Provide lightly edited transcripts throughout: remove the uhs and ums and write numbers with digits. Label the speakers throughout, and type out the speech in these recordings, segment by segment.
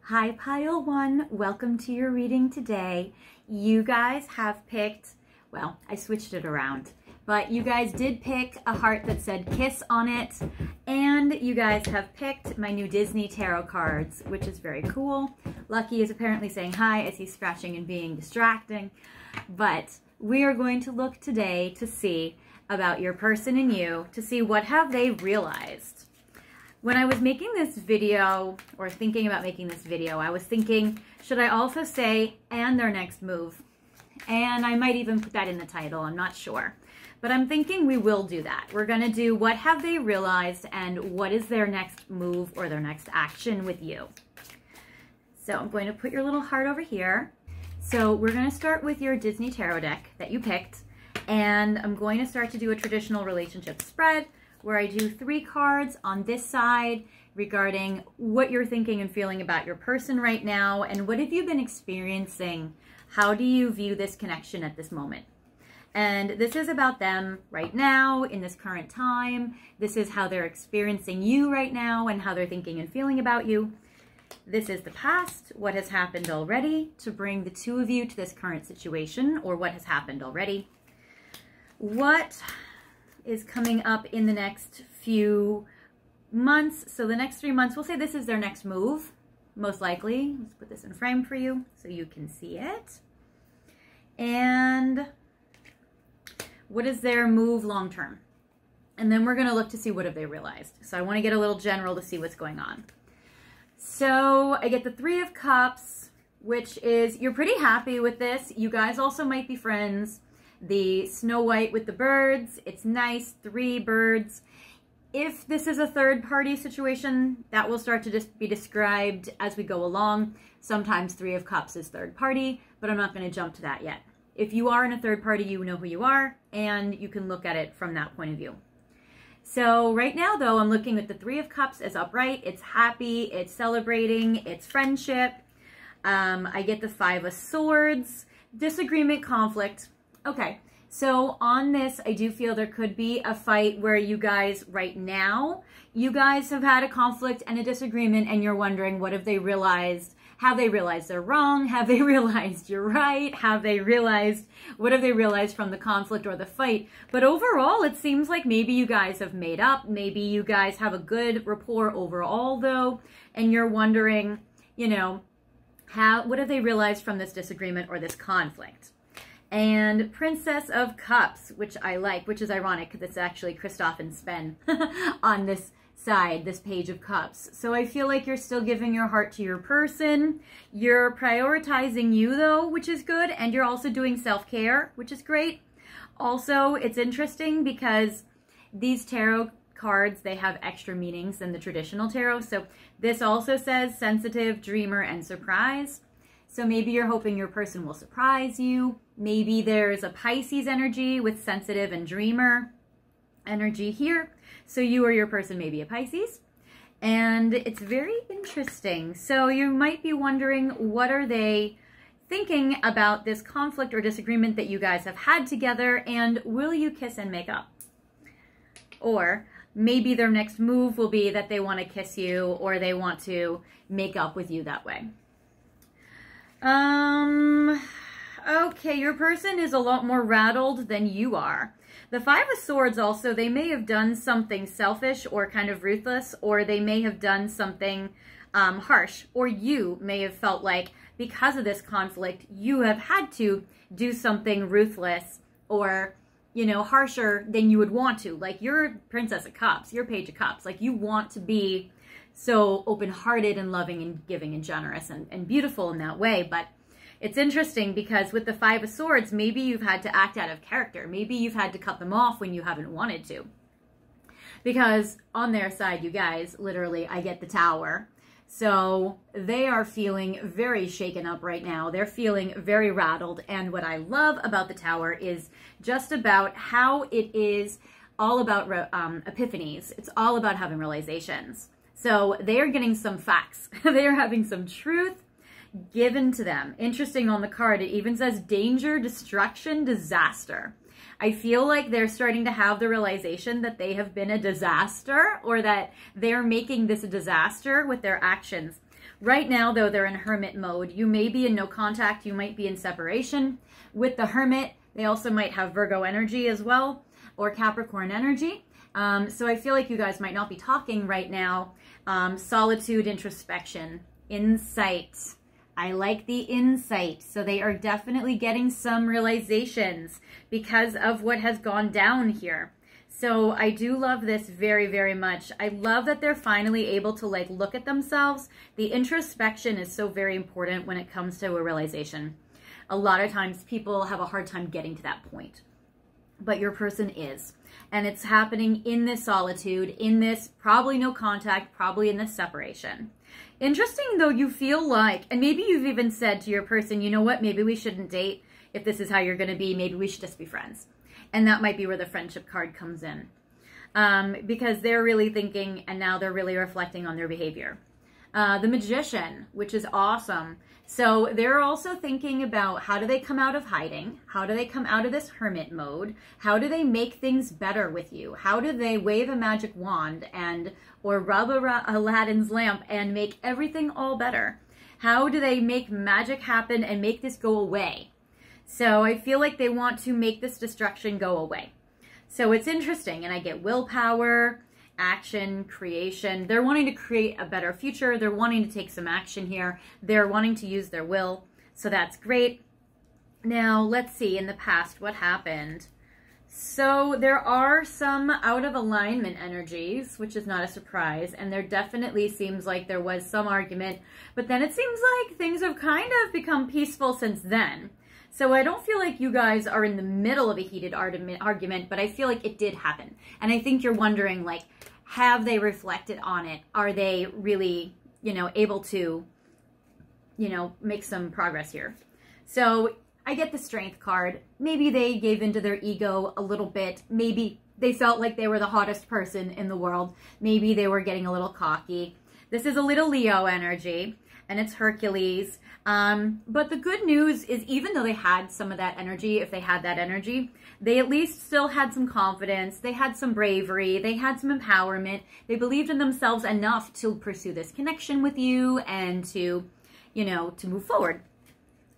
Speaker 1: Hi Pile 1, welcome to your reading today. You guys have picked, well, I switched it around, but you guys did pick a heart that said kiss on it, and you guys have picked my new Disney tarot cards, which is very cool. Lucky is apparently saying hi as he's scratching and being distracting, but we are going to look today to see about your person and you, to see what have they realized. When I was making this video, or thinking about making this video, I was thinking, should I also say, and their next move? And I might even put that in the title, I'm not sure. But I'm thinking we will do that. We're gonna do what have they realized and what is their next move or their next action with you. So I'm going to put your little heart over here. So we're gonna start with your Disney Tarot deck that you picked, and I'm going to start to do a traditional relationship spread, where I do 3 cards on this side regarding what you're thinking and feeling about your person right now, and what have you been experiencing? How do you view this connection at this moment? And this is about them right now, in this current time. This is how they're experiencing you right now and how they're thinking and feeling about you. This is the past, what has happened already, to bring the two of you to this current situation, or what has happened already. What is coming up in the next few months. So the next 3 months, we'll say this is their next move, most likely. Let's put this in frame for you so you can see it. And what is their move long term? And then we're gonna look to see what have they realized. So I wanna get a little general to see what's going on. So I get the 3 of Cups, which is, you're pretty happy with this. You guys also might be friends. The Snow White with the birds, it's nice, 3 birds. If this is a third party situation, that will start to just be described as we go along. Sometimes 3 of Cups is third party, but I'm not going to jump to that yet. If you are in a third party, you know who you are, and you can look at it from that point of view. So right now, though, I'm looking at the 3 of Cups as upright. It's happy, it's celebrating, it's friendship. I get the 5 of Swords, disagreement, conflict. Okay, so on this, I do feel there could be a fight where you guys, right now, you guys have had a conflict and a disagreement, and you're wondering, what have they realized? Have they realized they're wrong? Have they realized you're right? Have they realized, what have they realized from the conflict or the fight? But overall, it seems like maybe you guys have made up. Maybe you guys have a good rapport overall, though, and you're wondering, you know, what have they realized from this disagreement or this conflict? And Princess of Cups, which I like, which is ironic because it's actually Kristoff and Sven on this side, this page of cups. So I feel like you're still giving your heart to your person. You're prioritizing you, though, which is good. And you're also doing self-care, which is great. Also, it's interesting because these tarot cards, they have extra meanings than the traditional tarot. So this also says sensitive, dreamer, and surprise. So maybe you're hoping your person will surprise you. Maybe there's a Pisces energy with sensitive and dreamer energy here. So you or your person may be a Pisces. And it's very interesting. So you might be wondering, what are they thinking about this conflict or disagreement that you guys have had together, and will you kiss and make up? Or maybe their next move will be that they want to kiss you, or they want to make up with you that way. Okay, your person is a lot more rattled than you are. The 5 of Swords also, they may have done something selfish or kind of ruthless, or they may have done something harsh, or you may have felt like because of this conflict, you have had to do something ruthless or, you know, harsher than you would want to. Like, you're Princess of Cups, you're Page of Cups. Like, you want to be so open-hearted and loving and giving and generous and beautiful in that way. But it's interesting because with the 5 of Swords, maybe you've had to act out of character. Maybe you've had to cut them off when you haven't wanted to. Because on their side, you guys, literally, I get the Tower. So they are feeling very shaken up right now. They're feeling very rattled. And what I love about the Tower is just about how it is all about epiphanies. It's all about having realizations. So they are getting some facts. They are having some truth given to them. Interesting, on the card, it even says danger, destruction, disaster. I feel like they're starting to have the realization that they have been a disaster, or that they're making this a disaster with their actions. Right now, though, they're in Hermit mode. You may be in no contact. You might be in separation. With the Hermit, they also might have Virgo energy as well, or Capricorn energy. So I feel like you guys might not be talking right now. Solitude, introspection, insight. I like the insight. So they are definitely getting some realizations because of what has gone down here. So I do love this very, very much. I love that they're finally able to like look at themselves. The introspection is so very important when it comes to a realization. A lot of times people have a hard time getting to that point, but your person is. And it's happening in this solitude, in this probably no contact, probably in this separation. Interesting though, you feel like, and maybe you've even said to your person, you know what, maybe we shouldn't date if this is how you're going to be. Maybe we should just be friends. And that might be where the friendship card comes in. Because they're really thinking, and now they're really reflecting on their behavior. The Magician, which is awesome. So they're also thinking about how do they come out of hiding? How do they come out of this hermit mode? How do they make things better with you? How do they wave a magic wand or rub Aladdin's lamp and make everything all better? How do they make magic happen and make this go away? So I feel like they want to make this destruction go away. So it's interesting, and I get willpower, action, creation. They're wanting to create a better future. They're wanting to take some action here. They're wanting to use their will. So that's great. Now, let's see in the past what happened. So there are some out of alignment energies, which is not a surprise. And there definitely seems like there was some argument. But then it seems like things have kind of become peaceful since then. So I don't feel like you guys are in the middle of a heated argument, but I feel like it did happen. And I think you're wondering, like, have they reflected on it? Are they really, able to, make some progress here? So I get the Strength card. Maybe they gave into their ego a little bit. Maybe they felt like they were the hottest person in the world. Maybe they were getting a little cocky. This is a little Leo energy, and it's Hercules. But the good news is, even though they had some of that energy, if they had that energy, they at least still had some confidence. They had some bravery. They had some empowerment. They believed in themselves enough to pursue this connection with you and to, to move forward.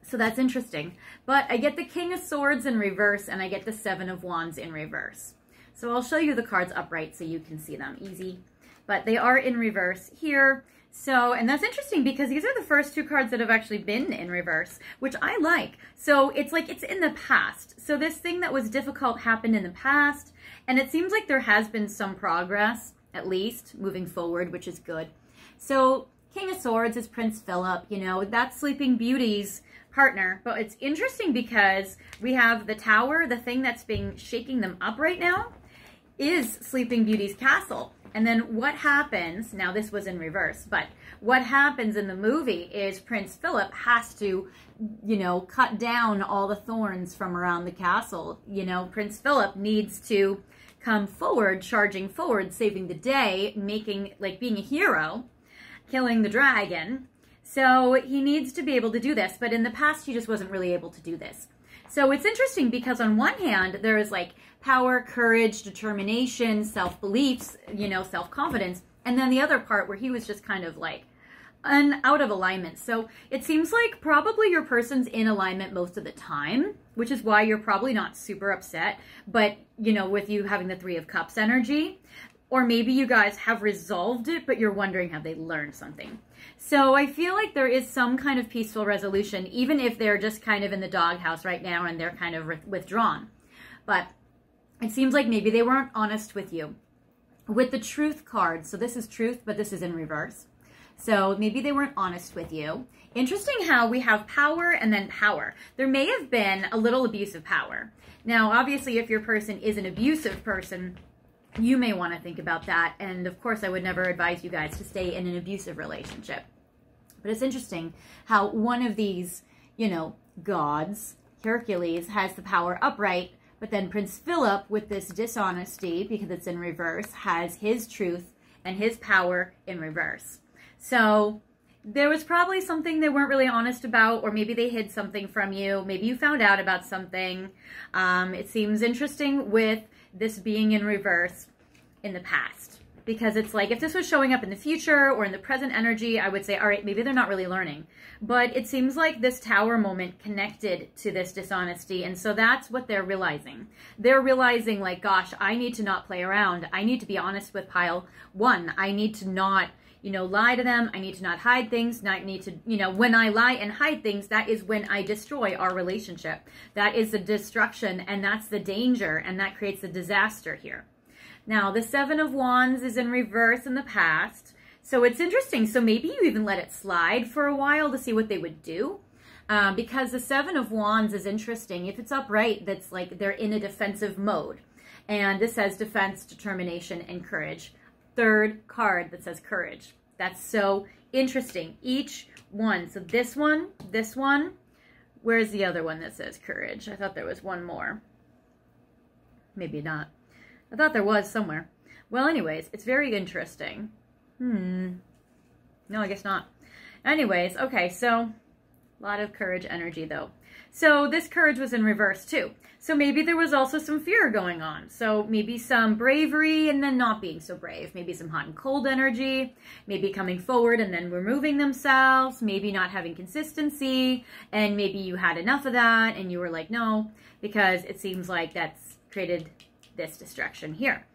Speaker 1: So that's interesting. But I get the King of Swords in reverse, and I get the Seven of Wands in reverse. So I'll show you the cards upright so you can see them easy. But they are in reverse here. So, and that's interesting because these are the first two cards that have actually been in reverse, which I like. So it's like it's in the past. So this thing that was difficult happened in the past, and it seems like there has been some progress, at least, moving forward, which is good. So King of Swords is Prince Philip, that's Sleeping Beauty's partner. But it's interesting because we have the Tower, the thing that's shaking them up right now, is Sleeping Beauty's castle. And then what happens, now this was in reverse, but what happens in the movie is Prince Philip has to, cut down all the thorns from around the castle. Prince Philip needs to come forward, charging forward, saving the day, being a hero, killing the dragon. So he needs to be able to do this, but in the past he just wasn't really able to do this. So it's interesting because on one hand, there is like power, courage, determination, self-beliefs, self-confidence. And then the other part where he was just kind of like out of alignment. So it seems like probably your person's in alignment most of the time, which is why you're probably not super upset. But, with you having the Three of Cups energy, or maybe you guys have resolved it, but you're wondering, have they learned something? So I feel like there is some kind of peaceful resolution, even if they're just kind of in the doghouse right now and they're kind of withdrawn. But it seems like maybe they weren't honest with you. With the Truth card, so this is Truth, but this is in reverse. So maybe they weren't honest with you. Interesting how we have power and then power. There may have been a little abuse of power. Now, obviously, if your person is an abusive person, you may want to think about that. And of course, I would never advise you guys to stay in an abusive relationship. But it's interesting how one of these, gods, Hercules, has the power upright, but then Prince Philip, with this dishonesty, because it's in reverse, has his truth and his power in reverse. So there was probably something they weren't really honest about, or maybe they hid something from you. Maybe you found out about something. It seems interesting with this being in reverse in the past. because it's like if this was showing up in the future or in the present energy, I would say, all right, maybe they're not really learning. But it seems like this tower moment connected to this dishonesty, and so that's what they're realizing. They're realizing like, gosh, I need to not play around. I need to be honest with pile one. I need to not, you know, lie to them. I need to not hide things. Not need to, you know, when I lie and hide things, that is when I destroy our relationship. That is the destruction, and that's the danger, and that creates the disaster here. Now, the Seven of Wands is in reverse in the past. So it's interesting. So maybe you even let it slide for a while to see what they would do. Because the Seven of Wands is interesting. If it's upright, that's like they're in a defensive mode. And this says defense, determination, and courage. Third card that says courage. That's so interesting. Each one. So this one. Where's the other one that says courage? I thought there was one more. Maybe not. I thought there was somewhere. Well, anyways, it's very interesting. No, I guess not. Anyways, okay, so a lot of courage energy though. So this courage was in reverse too. So maybe there was also some fear going on. So maybe some bravery and then not being so brave. Maybe some hot and cold energy. Maybe coming forward and then removing themselves. Maybe not having consistency. And maybe you had enough of that and you were like, no, because it seems like that's created this destruction here.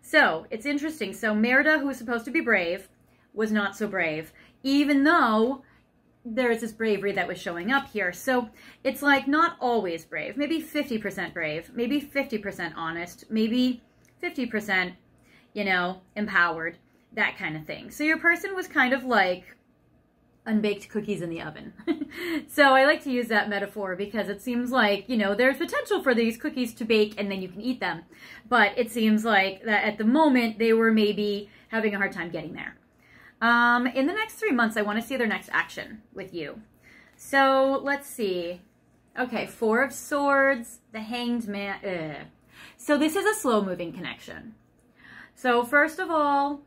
Speaker 1: So it's interesting. So Merida, who was supposed to be brave, was not so brave, even though there's this bravery that was showing up here. So it's like not always brave, maybe 50% brave, maybe 50% honest, maybe 50%, you know, empowered, that kind of thing. So your person was kind of like unbaked cookies in the oven. So I like to use that metaphor because it seems like, you know, there's potential for these cookies to bake and then you can eat them. But it seems like that at the moment they were maybe having a hard time getting there. In the next 3 months, I want to see their next action with you. So let's see. Okay, Four of Swords, the Hanged Man. So this is a slow moving connection. So first of all,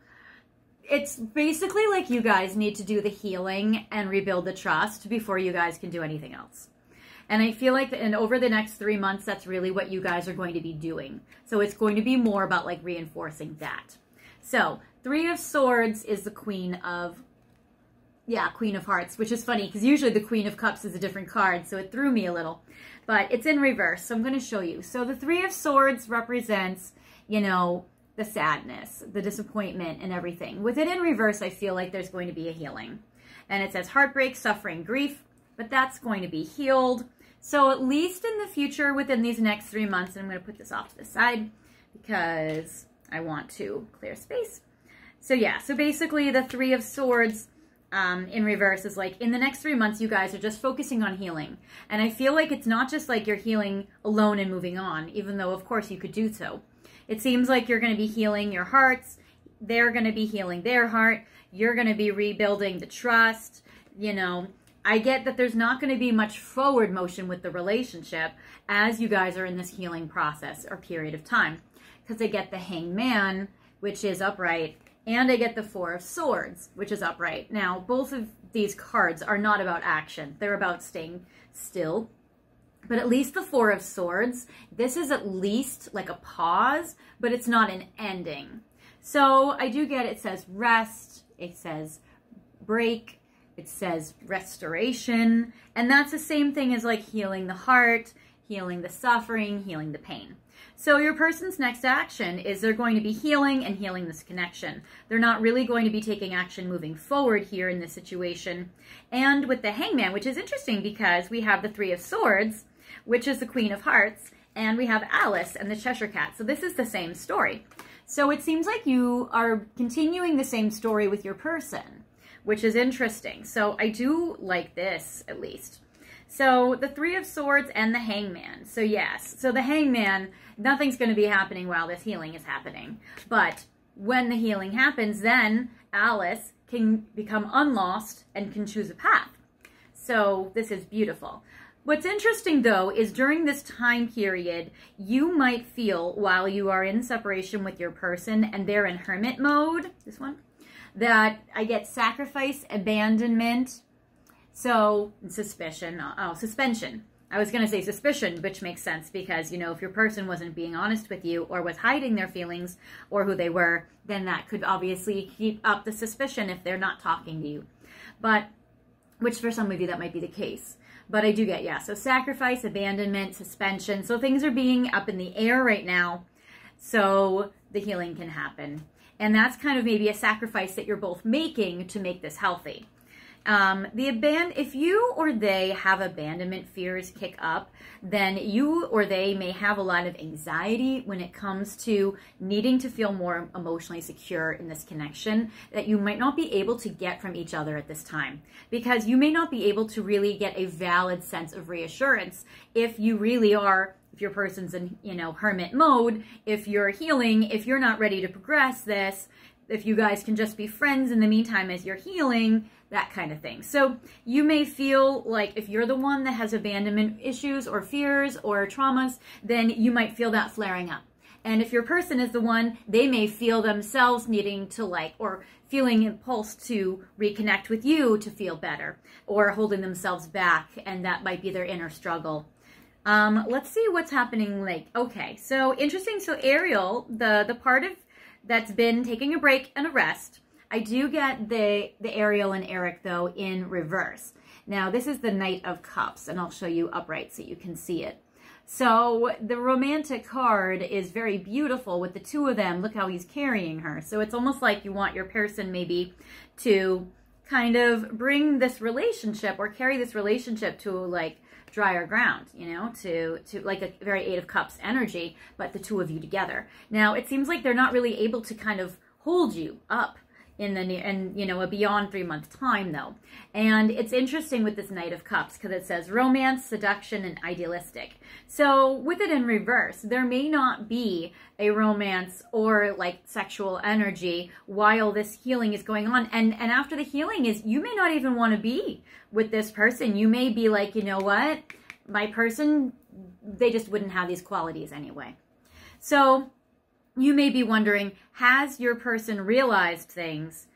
Speaker 1: it's basically like you guys need to do the healing and rebuild the trust before you guys can do anything else. And I feel like over the next 3 months, that's really what you guys are going to be doing. So it's going to be more about like reinforcing that. So Three of Swords is the Queen of Hearts, which is funny because usually the Queen of Cups is a different card. So it threw me a little, but it's in reverse. So I'm going to show you. So the Three of Swords represents, you know, the sadness, the disappointment, and everything. With it in reverse, I feel like there's going to be a healing. And it says heartbreak, suffering, grief, but that's going to be healed. So at least in the future, within these next 3 months, and I'm going to put this off to the side because I want to clear space. So yeah, so basically the Three of Swords in reverse is like in the next 3 months, you guys are just focusing on healing. And I feel like it's not just like you're healing alone and moving on, even though of course you could do so. It seems like you're going to be healing your hearts. They're going to be healing their heart. You're going to be rebuilding the trust. You know, I get that there's not going to be much forward motion with the relationship as you guys are in this healing process or period of time. Because I get the Hanged Man, which is upright, and I get the Four of Swords, which is upright. Now, both of these cards are not about action. They're about staying still. But at least the Four of Swords, this is at least like a pause, but it's not an ending. So I do get, it says rest, it says break, it says restoration, and that's the same thing as like healing the heart, healing the suffering, healing the pain. So your person's next action is they're going to be healing and healing this connection. They're not really going to be taking action moving forward here in this situation. And with the Hangman, which is interesting because we have the Three of Swords, which is the Queen of Hearts, and we have Alice and the Cheshire Cat. So this is the same story. So it seems like you are continuing the same story with your person, which is interesting. So I do like this, at least. So the Three of Swords and the Hangman. So yes, so the Hangman, nothing's going to be happening while this healing is happening. But when the healing happens, then Alice can become unlost and can choose a path. So this is beautiful. What's interesting, though, is during this time period, you might feel while you are in separation with your person and they're in hermit mode, this one, that I get sacrifice, abandonment, so suspension. I was going to say suspicion, which makes sense because, you know, if your person wasn't being honest with you or was hiding their feelings or who they were, then that could obviously keep up the suspicion if they're not talking to you. But, which for some of you that might be the case. But I do get, yeah, so sacrifice, abandonment, suspension. So things are being up in the air right now so the healing can happen. And that's kind of maybe a sacrifice that you're both making to make this healthy. If you or they have abandonment fears kick up, then you or they may have a lot of anxiety when it comes to needing to feel more emotionally secure in this connection that you might not be able to get from each other at this time, because you may not be able to really get a valid sense of reassurance if you really are, if your person's in, you know, hermit mode, if you're healing, if you're not ready to progress this, if you guys can just be friends in the meantime as you're healing, that kind of thing. So you may feel like if you're the one that has abandonment issues or fears or traumas, then you might feel that flaring up. And if your person is the one, they may feel themselves needing to like, or feeling impulse to reconnect with you to feel better, or holding themselves back, and that might be their inner struggle. Let's see what's happening. Like, okay, so interesting. So Ariel, the part of that's been taking a break and a rest, I do get the Ariel and Eric, though, in reverse. Now, this is the Knight of Cups, and I'll show you upright so you can see it. So the romantic card is very beautiful with the two of them. Look how he's carrying her. So it's almost like you want your person maybe to kind of bring this relationship or carry this relationship to like drier ground, you know, to like a very Eight of Cups energy, but the two of you together. Now, it seems like they're not really able to kind of hold you up in the near, and you know, a beyond 3 month time though. And it's interesting with this Knight of Cups because it says romance, seduction, and idealistic. So with it in reverse, there may not be a romance or like sexual energy while this healing is going on. And after the healing is, you may not even want to be with this person. You may be like, you know what, my person, they just wouldn't have these qualities anyway. So you may be wondering, has your person realized things,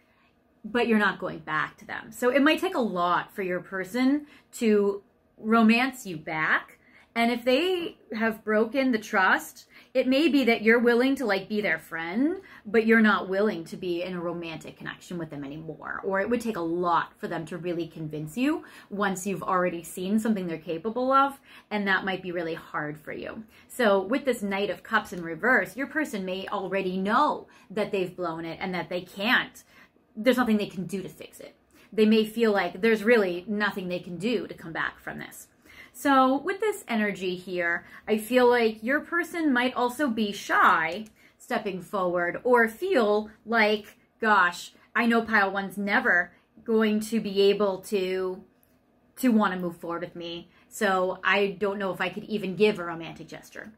Speaker 1: but you're not going back to them? So it might take a lot for your person to romance you back. And if they have broken the trust, it may be that you're willing to like be their friend, but you're not willing to be in a romantic connection with them anymore. Or it would take a lot for them to really convince you once you've already seen something they're capable of. And that might be really hard for you. So with this Knight of Cups in reverse, your person may already know that they've blown it and that they can't. There's nothing they can do to fix it. They may feel like there's really nothing they can do to come back from this. So with this energy here, I feel like your person might also be shy stepping forward or feel like, gosh, I know pile one's never going to be able to want to move forward with me. So I don't know if I could even give a romantic gesture.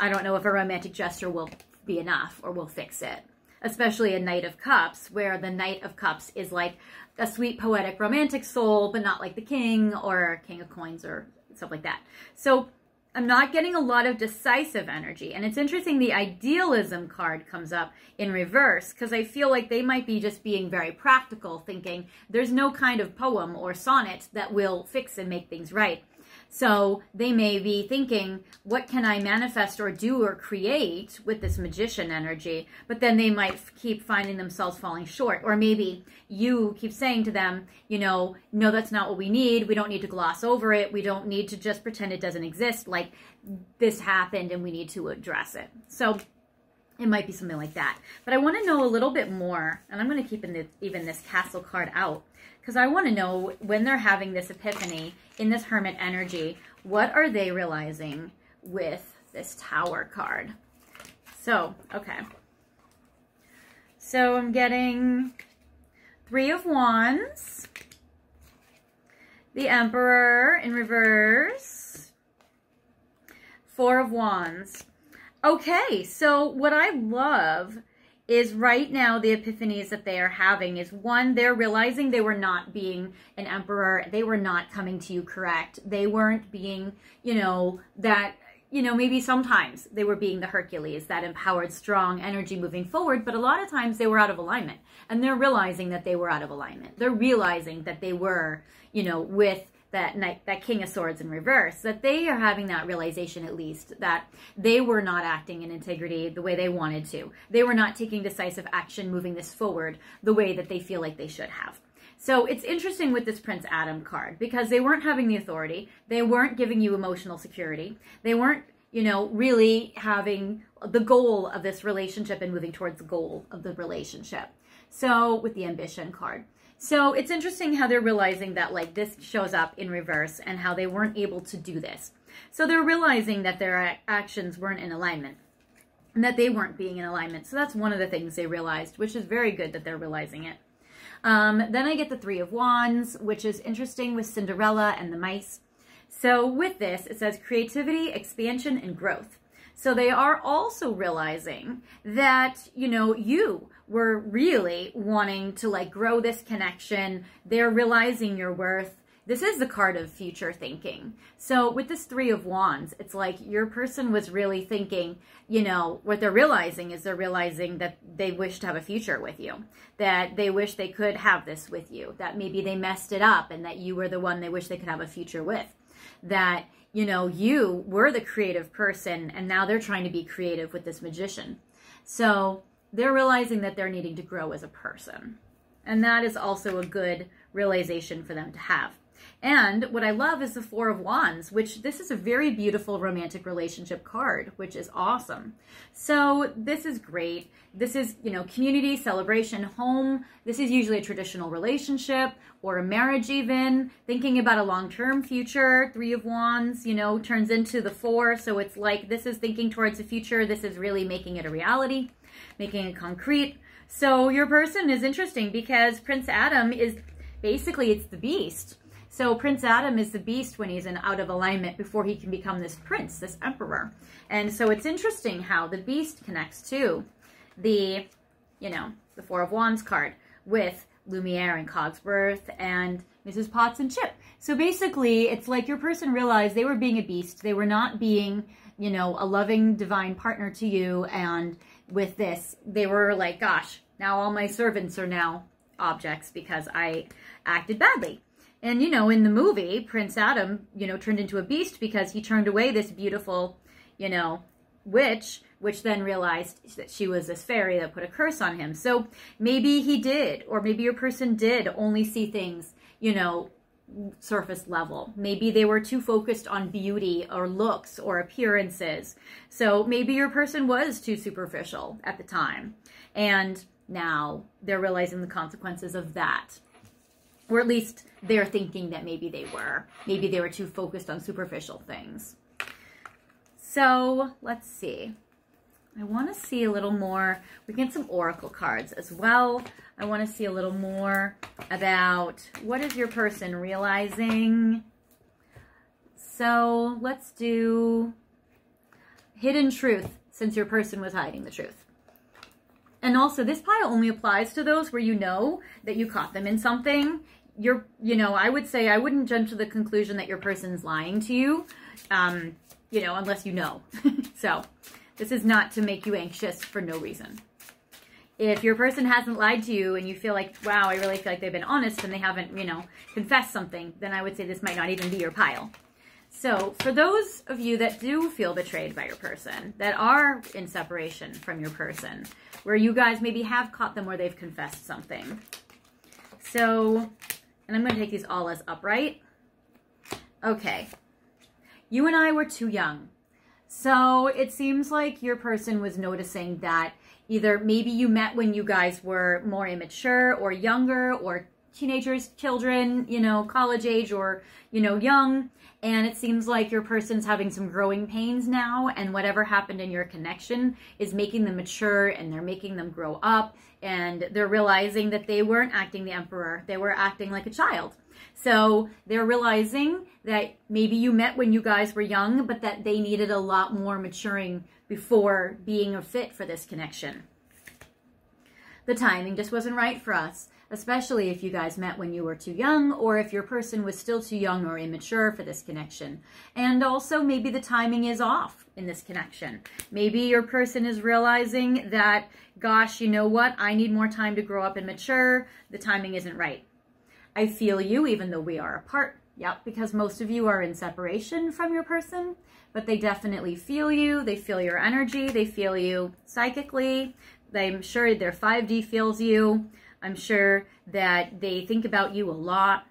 Speaker 1: I don't know if a romantic gesture will be enough or will fix it. Especially a Knight of Cups, where the Knight of Cups is like a sweet, poetic, romantic soul, but not like the King or King of Coins or stuff like that. So I'm not getting a lot of decisive energy. And it's interesting, the Idealism card comes up in reverse, because I feel like they might be just being very practical, thinking there's no kind of poem or sonnet that will fix and make things right. So they may be thinking, what can I manifest or do or create with this Magician energy? But then they might keep finding themselves falling short. Or maybe you keep saying to them, you know, no, that's not what we need. We don't need to gloss over it. We don't need to just pretend it doesn't exist. Like, this happened and we need to address it. So it might be something like that. But I want to know a little bit more, and I'm going to keep even this Castle card out, because I want to know when they're having this epiphany in this Hermit energy, what are they realizing with this Tower card? So, okay. So I'm getting Three of Wands, the Emperor in reverse, Four of Wands. Okay, so what I love is right now the epiphanies that they are having is, one, they're realizing they were not being an emperor. They were not coming to you correct. They weren't being, you know, that, you know, maybe sometimes they were being the Hercules, that empowered, strong energy moving forward, but a lot of times they were out of alignment. And they're realizing that they were out of alignment. They're realizing that they were, you know, with that King of Swords in reverse, that they are having that realization, at least, that they were not acting in integrity the way they wanted to. They were not taking decisive action, moving this forward the way that they feel like they should have. So it's interesting with this Prince Adam card, because they weren't having the authority. They weren't giving you emotional security. They weren't, really having the goal of this relationship and moving towards the goal of the relationship. So with the ambition card. So it's interesting how they're realizing that like this shows up in reverse and how they weren't able to do this. So they're realizing that their actions weren't in alignment and that they weren't being in alignment. So that's one of the things they realized, which is very good that they're realizing it. Then I get the Three of Wands, which is interesting with Cinderella and the mice. So with this, it says creativity, expansion, and growth. So they are also realizing that, you were really wanting to like grow this connection. They're realizing your worth. This is the card of future thinking. So with this Three of Wands, it's like your person was really thinking, what they're realizing is they're realizing that they wish to have a future with you, that they wish they could have this with you, that maybe they messed it up and that you were the one they wish they could have a future with, that, you were the creative person and now they're trying to be creative with this magician. So they're realizing that they're needing to grow as a person. And that is also a good realization for them to have. And what I love is the Four of Wands, which this is a very beautiful romantic relationship card, which is awesome. So this is great. This is, community, celebration, home. This is usually a traditional relationship or a marriage even. Thinking about a long-term future. Three of Wands, turns into the four. So it's like this is thinking towards the future. This is really making it a reality, making it concrete. So your person is interesting because Prince Adam is basically, it's the beast. So Prince Adam is the beast when he's in out of alignment before he can become this prince, this emperor. And so it's interesting how the beast connects to the, the Four of Wands card with Lumiere and Cogsworth and Mrs. Potts and Chip. So basically, it's like your person realized they were being a beast. They were not being, a loving divine partner to you. And with this, they were like, gosh, now all my servants are now objects because I acted badly. And, in the movie, Prince Adam, turned into a beast because he turned away this beautiful, witch, which then realized that she was this fairy that put a curse on him. So maybe he did, or maybe your person did only see things, surface level. Maybe they were too focused on beauty or looks or appearances. So maybe your person was too superficial at the time. And now they're realizing the consequences of that. Or at least they're thinking that maybe they were. Maybe they were too focused on superficial things. So let's see. I want to see a little more. We get some oracle cards as well. I want to see a little more about what is your person realizing. So let's do hidden truth, since your person was hiding the truth. And also, this pile only applies to those where you know that you caught them in something. I would say I wouldn't jump to the conclusion that your person's lying to you, unless you know. So this is not to make you anxious for no reason. If your person hasn't lied to you and you feel like, wow, I really feel like they've been honest and they haven't, confessed something, then I would say this might not even be your pile. So for those of you that do feel betrayed by your person, that are in separation from your person, where you guys maybe have caught them where they've confessed something. So, and I'm going to take these all as upright. Okay. You and I were too young. So it seems like your person was noticing that either maybe you met when you guys were more immature or younger or teenagers, children, college age or, young. And it seems like your person's having some growing pains now, and whatever happened in your connection is making them mature and they're making them grow up, and they're realizing that they weren't acting the emperor. They were acting like a child. So they're realizing that maybe you met when you guys were young, but that they needed a lot more maturing before being a fit for this connection. The timing just wasn't right for us, especially if you guys met when you were too young, or if your person was still too young or immature for this connection. And also maybe the timing is off in this connection. Maybe your person is realizing that, gosh, you know what? I need more time to grow up and mature. The timing isn't right. I feel you even though we are apart. Yep, because most of you are in separation from your person, but they definitely feel you. They feel your energy. They feel you psychically. I'm sure their 5D feels you. I'm sure that they think about you a lot.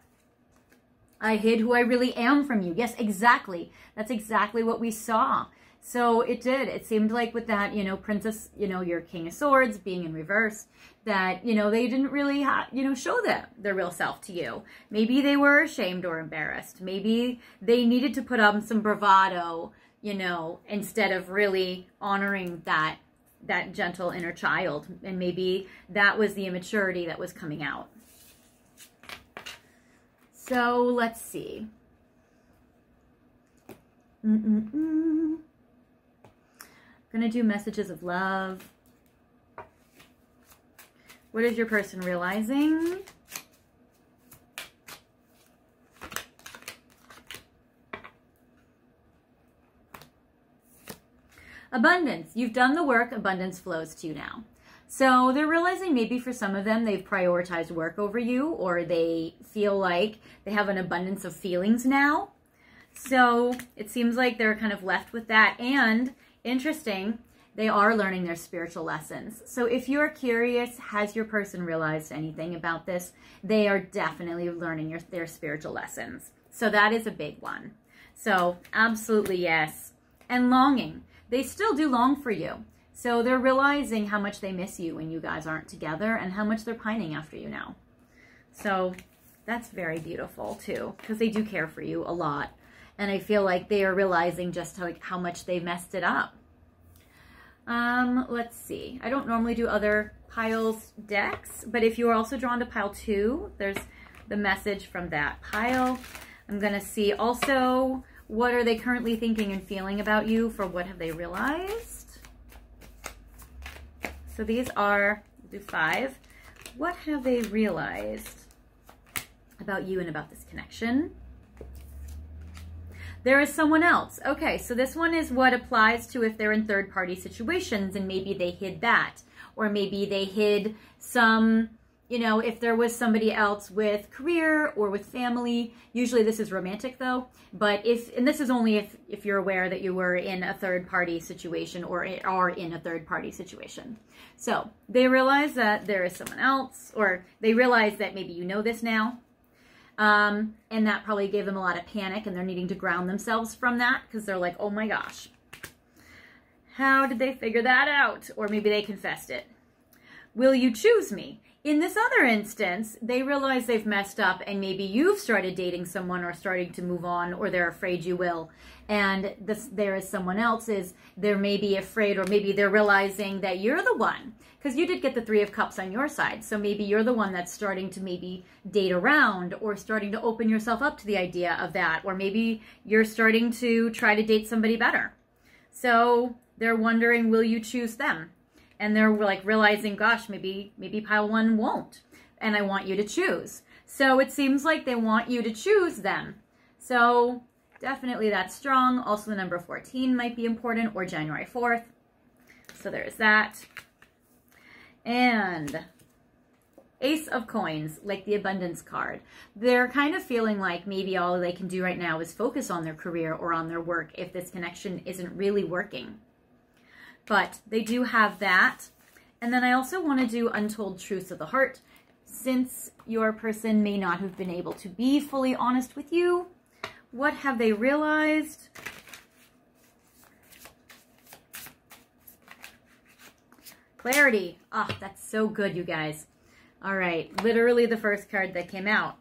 Speaker 1: I hid who I really am from you. Yes, exactly. That's exactly what we saw. So it did. It seemed like with that, Princess, your King of Swords being in reverse, that, they didn't really, show their real self to you. Maybe they were ashamed or embarrassed. Maybe they needed to put on some bravado, instead of really honoring that gentle inner child. And maybe that was the immaturity that was coming out. So let's see. Gonna do messages of love. What is your person realizing? Abundance. You've done the work. Abundance flows to you now. So they're realizing maybe for some of them, they've prioritized work over you, or they feel like they have an abundance of feelings now. So it seems like they're kind of left with that. And interesting, they are learning their spiritual lessons. So if you're curious, has your person realized anything about this? They are definitely learning their spiritual lessons. So that is a big one. So absolutely yes. And longing. They still do long for you. So they're realizing how much they miss you when you guys aren't together and how much they're pining after you now. So that's very beautiful too, because they do care for you a lot. And I feel like they are realizing just how much they messed it up. Let's see. I don't normally do other piles decks, but if you are also drawn to pile 2, there's the message from that pile. I'm going to see also, what are they currently thinking and feeling about you? For what have they realized? So these are, we'll do 5. What have they realized about you and about this connection? There is someone else. Okay, so this one is what applies to if they're in third-party situations and maybe they hid that. Or maybe they hid some, if there was somebody else with career or with family. Usually this is romantic though. But and this is only if you're aware that you were in a third-party situation or are in a third-party situation. So they realize that there is someone else, or they realize that maybe you know this now. And that probably gave them a lot of panic, and they're needing to ground themselves from that because they're like, oh my gosh, how did they figure that out? Or maybe they confessed it. Will you choose me? In this other instance, they realize they've messed up, and maybe you've started dating someone or starting to move on, or they're afraid you will. And there is someone else they're maybe afraid, or maybe they're realizing that you're the one, because you did get the 3 of Cups on your side. So maybe you're the one that's starting to maybe date around, or starting to open yourself up to the idea of that. Or maybe you're starting to try to date somebody better. So they're wondering, will you choose them? And they're like realizing, gosh, maybe pile 1 won't. And I want you to choose. So it seems like they want you to choose them. So definitely that's strong. Also the number 14 might be important, or January 4th. So there's that. And Ace of Coins, like the abundance card. They're kind of feeling like maybe all they can do right now is focus on their career or on their work if this connection isn't really working. But they do have that. And then I also want to do Untold Truths of the Heart. Since your person may not have been able to be fully honest with you, what have they realized? Clarity. Ah, oh, that's so good, you guys. All right, literally the first card that came out.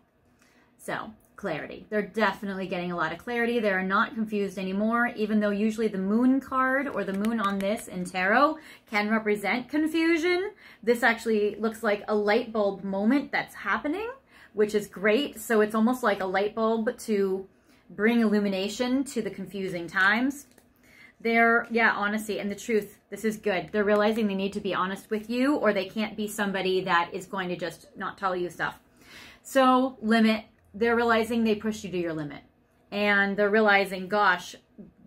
Speaker 1: So, clarity. They're definitely getting a lot of clarity. They're not confused anymore, even though usually the moon card or the moon on this in tarot can represent confusion. This actually looks like a light bulb moment that's happening, which is great. So it's almost like a light bulb to bring illumination to the confusing times. Honesty and the truth. This is good. They're realizing they need to be honest with you, or they can't be somebody that is going to just not tell you stuff. So, limit. They're realizing they pushed you to your limit. And they're realizing, gosh,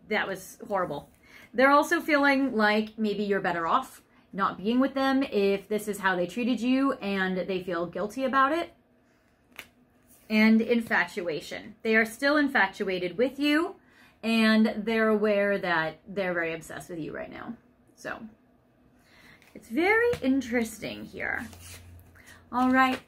Speaker 1: that was horrible. They're also feeling like maybe you're better off not being with them if this is how they treated you and they feel guilty about it. and infatuation. They are still infatuated with you, and they're aware that they're very obsessed with you right now. So it's very interesting here. All right.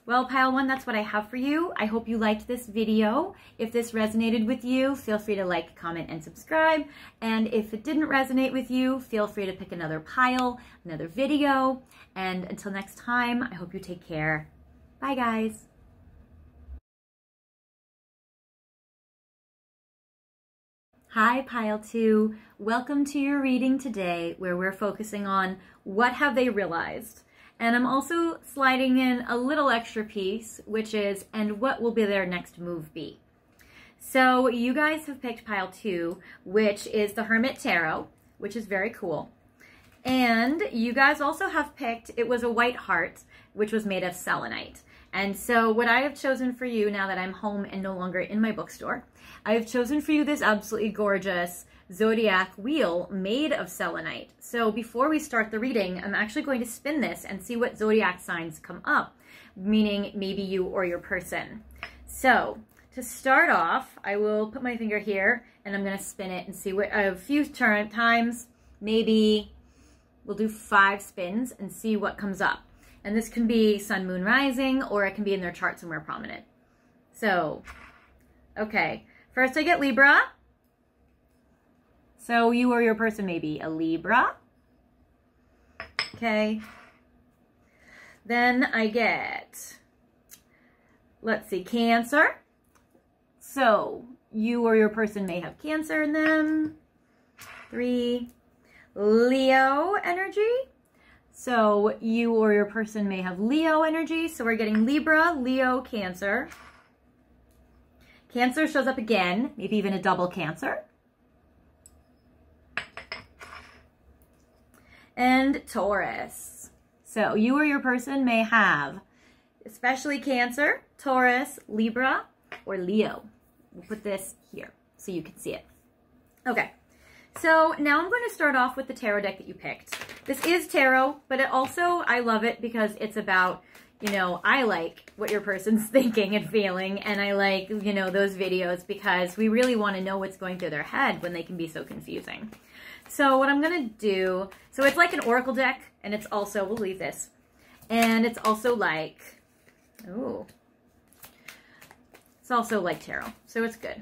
Speaker 1: Well, pile one, that's what I have for you. I hope you liked this video. If this resonated with you, feel free to like, comment, and subscribe. And if it didn't resonate with you, feel free to pick another pile, another video. And until next time, I hope you take care. Bye, guys. Hi, pile two. Welcome to your reading today, where we're focusing on what have they realized. And I'm also sliding in a little extra piece, which is, and what will be their next move be? So you guys have picked pile two, which is the Hermit Tarot, which is very cool. And you guys also have picked, it was a white heart, which was made of selenite. And so what I have chosen for you, now that I'm home and no longer in my bookstore, I have chosen for you this absolutely gorgeous zodiac wheel made of selenite. So before we start the reading, I'm actually going to spin this and see what zodiac signs come up, meaning maybe you or your person. So to start off, I will put my finger here and I'm going to spin it and see what a few times, maybe we'll do 5 spins and see what comes up. And this can be sun, moon, rising, or it can be in their chart somewhere prominent. So, okay. First I get Libra. So you or your person may be a Libra. Okay. Then I get, let's see, Cancer. So you or your person may have Cancer in them. 3. Leo energy. So you or your person may have Leo energy. So we're getting Libra, Leo, Cancer. Cancer shows up again, maybe even a double Cancer. And Taurus. So you or your person may have especially Cancer, Taurus, Libra, or Leo. We'll put this here so you can see it. Okay, so now I'm going to start off with the tarot deck that you picked. This is tarot, but it also, I love it because it's about, you know, I like what your person's thinking and feeling, and I like, you know, those videos because we really want to know what's going through their head when they can be so confusing. So what I'm going to do, so it's like an oracle deck, and it's also, we'll leave this, and it's also like, ooh, it's also like tarot, so it's good.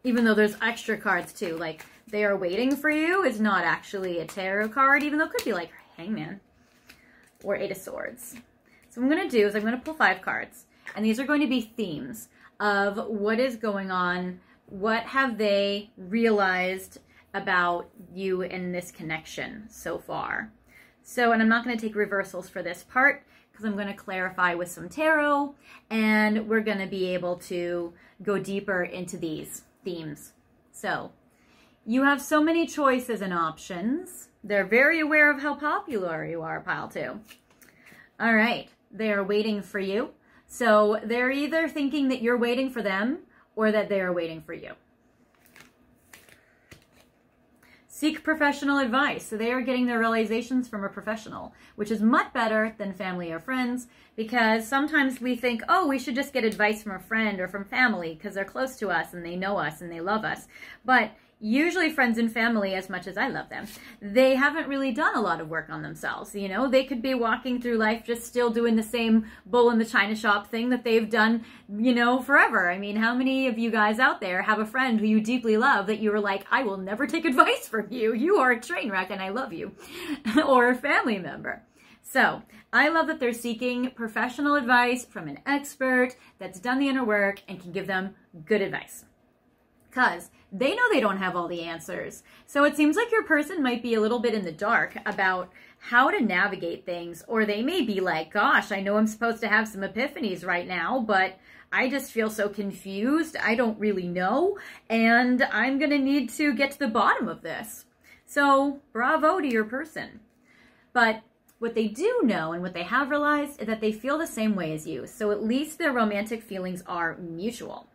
Speaker 1: Even though there's extra cards too, like they are waiting for you is not actually a tarot card, even though it could be like Hangman or 8 of Swords. So what I'm going to do is I'm going to pull 5 cards, and these are going to be themes of what is going on, what have they realized about you in this connection so far. So, and I'm not going to take reversals for this part because I'm going to clarify with some tarot, and we're going to be able to go deeper into these themes. So, you have so many choices and options. They're very aware of how popular you are, pile 2. All right. They are waiting for you. So they're either thinking that you're waiting for them or that they are waiting for you. Seek professional advice. So they are getting their realizations from a professional, which is much better than family or friends, because sometimes we think, oh, we should just get advice from a friend or from family because they're close to us and they know us and they love us. But usually friends and family, as much as I love them, they haven't really done a lot of work on themselves. You know, they could be walking through life just still doing the same bull in the china shop thing that they've done, you know, forever. I mean, how many of you guys out there have a friend who you deeply love that you were like, I will never take advice from you. You are a train wreck and I love you. Or a family member. So I love that they're seeking professional advice from an expert that's done the inner work and can give them good advice. Because they know they don't have all the answers. So it seems like your person might be a little bit in the dark about how to navigate things. Or they may be like, gosh, I know I'm supposed to have some epiphanies right now, but I just feel so confused. I don't really know. And I'm going to need to get to the bottom of this. So bravo to your person. But what they do know and what they have realized is that they feel the same way as you. So at least their romantic feelings are mutual.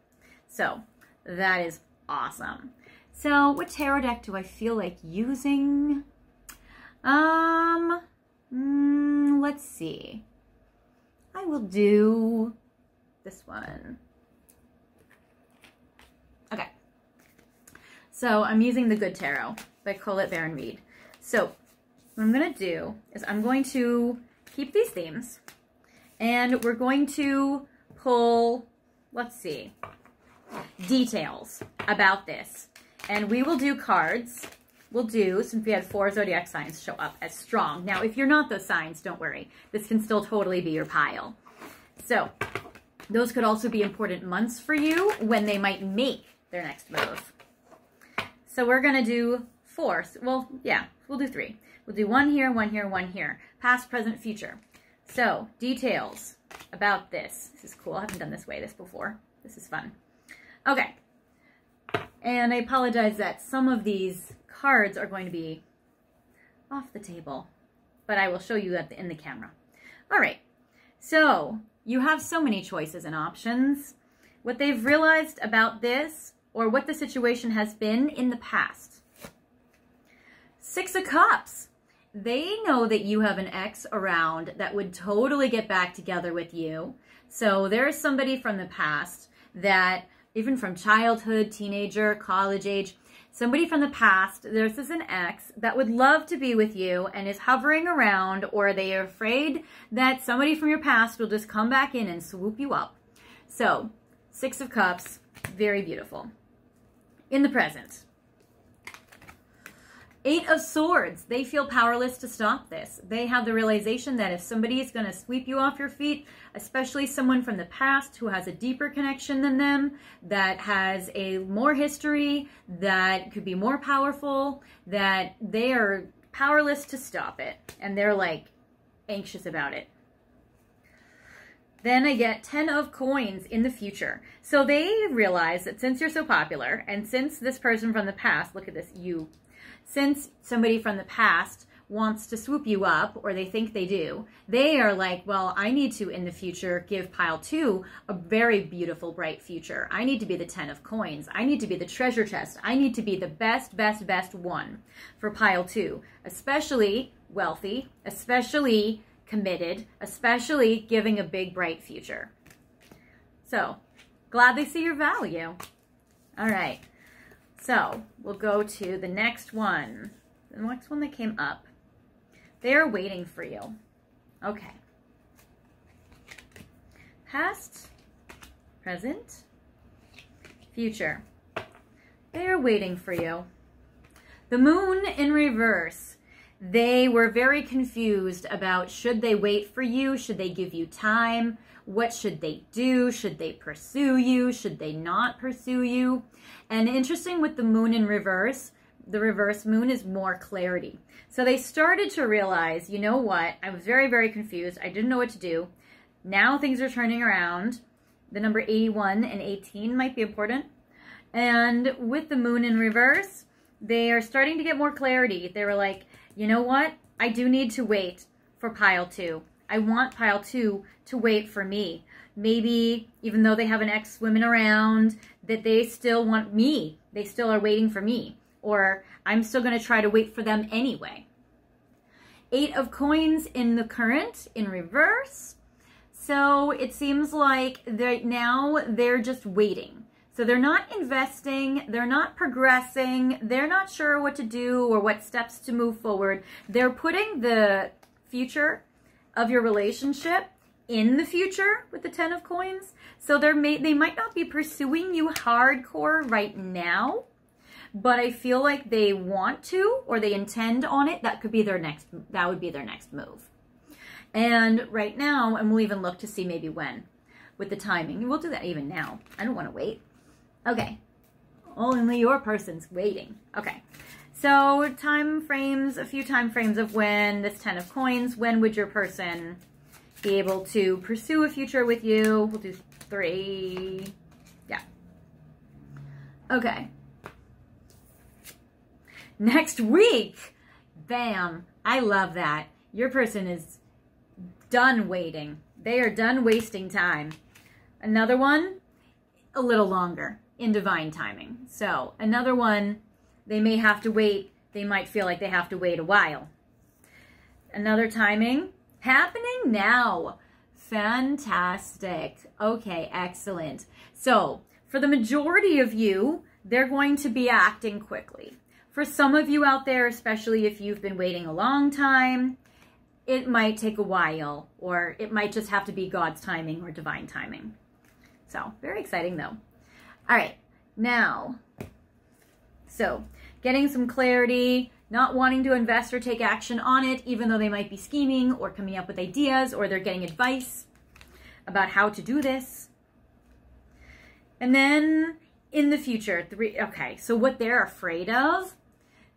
Speaker 1: So that is awesome. So what tarot deck do I feel like using? Let's see. I will do this one. Okay. So I'm using the Good Tarot by Colette Baron Reed. So what I'm going to do is I'm going to keep these themes and we're going to pull, let's see, details about this. And we will do cards. We'll do, since we had 4 zodiac signs show up as strong. Now, if you're not those signs, don't worry. This can still totally be your pile. So those could also be important months for you when they might make their next move. So we're going to do 4. Well, yeah, we'll do 3. We'll do 1 here, 1 here, 1 here. Past, present, future. So, details about this. This is cool. I haven't done this before. This is fun. Okay. And I apologize that some of these cards are going to be off the table, but I will show you that in the camera. All right. So, you have so many choices and options. What they've realized about this, or what the situation has been in the past. 6 of Cups. They know that you have an ex around that would totally get back together with you. So there's somebody from the past that, even from childhood, teenager, college age, somebody from the past, there's an ex that would love to be with you and is hovering around, or they are afraid that somebody from your past will just come back in and swoop you up. So 6 of Cups, very beautiful. In the present. 8 of Swords. They feel powerless to stop this. They have the realization that if somebody is going to sweep you off your feet, especially someone from the past who has a deeper connection than them, that has a more history, that could be more powerful, that they are powerless to stop it. And they're like anxious about it. Then I get 10 of Coins in the future. So they realize that since you're so popular, and since this person from the past, look at this, you, since somebody from the past wants to swoop you up, or they think they do, they are like, well, I need to, in the future, give pile 2 a very beautiful, bright future. I need to be the 10 of Coins. I need to be the treasure chest. I need to be the best, best, best one for pile 2, especially wealthy, especially committed, especially giving a big, bright future. So, glad they see your value. All right. So, we'll go to the next one. The next one that came up. They are waiting for you. Okay. Past, present, future. They are waiting for you. The Moon in reverse. They were very confused about, should they wait for you? Should they give you time? What should they do? Should they pursue you? Should they not pursue you? And interesting with the Moon in reverse, the reverse moon is more clarity. So they started to realize, you know what? I was very, very confused. I didn't know what to do. Now things are turning around. The number 81 and 18 might be important. And with the Moon in reverse, they are starting to get more clarity. They were like, you know what? I do need to wait for pile 2. I want pile 2 to wait for me. Maybe, even though they have an ex swimming around, that they still want me. They still are waiting for me. Or I'm still going to try to wait for them anyway. 8 of Coins in the current, in reverse. So it seems like now they're just waiting. So they're not investing, they're not progressing, they're not sure what to do or what steps to move forward. They're putting the future of your relationship in the future with the 10 of Coins. So they might not be pursuing you hardcore right now, but I feel like they want to, or they intend on it. That would be their next move. And right now, and we'll even look to see maybe when with the timing. We'll do that even now. I don't want to wait. Okay. Only your person's waiting. Okay. So time frames, a few time frames of when this 10 of Coins, when would your person be able to pursue a future with you? We'll do 3. Yeah. Okay. Next week. Bam. I love that. Your person is done waiting. They are done wasting time. Another one, a little longer in divine timing. So another one, they may have to wait. They might feel like they have to wait a while. Another timing, happening now. Fantastic. Okay, excellent. So for the majority of you, they're going to be acting quickly. For some of you out there, especially if you've been waiting a long time, it might take a while, or it might just have to be God's timing or divine timing. So very exciting though. All right, now, so getting some clarity, not wanting to invest or take action on it, even though they might be scheming or coming up with ideas, or they're getting advice about how to do this. And then in the future, okay, so what they're afraid of,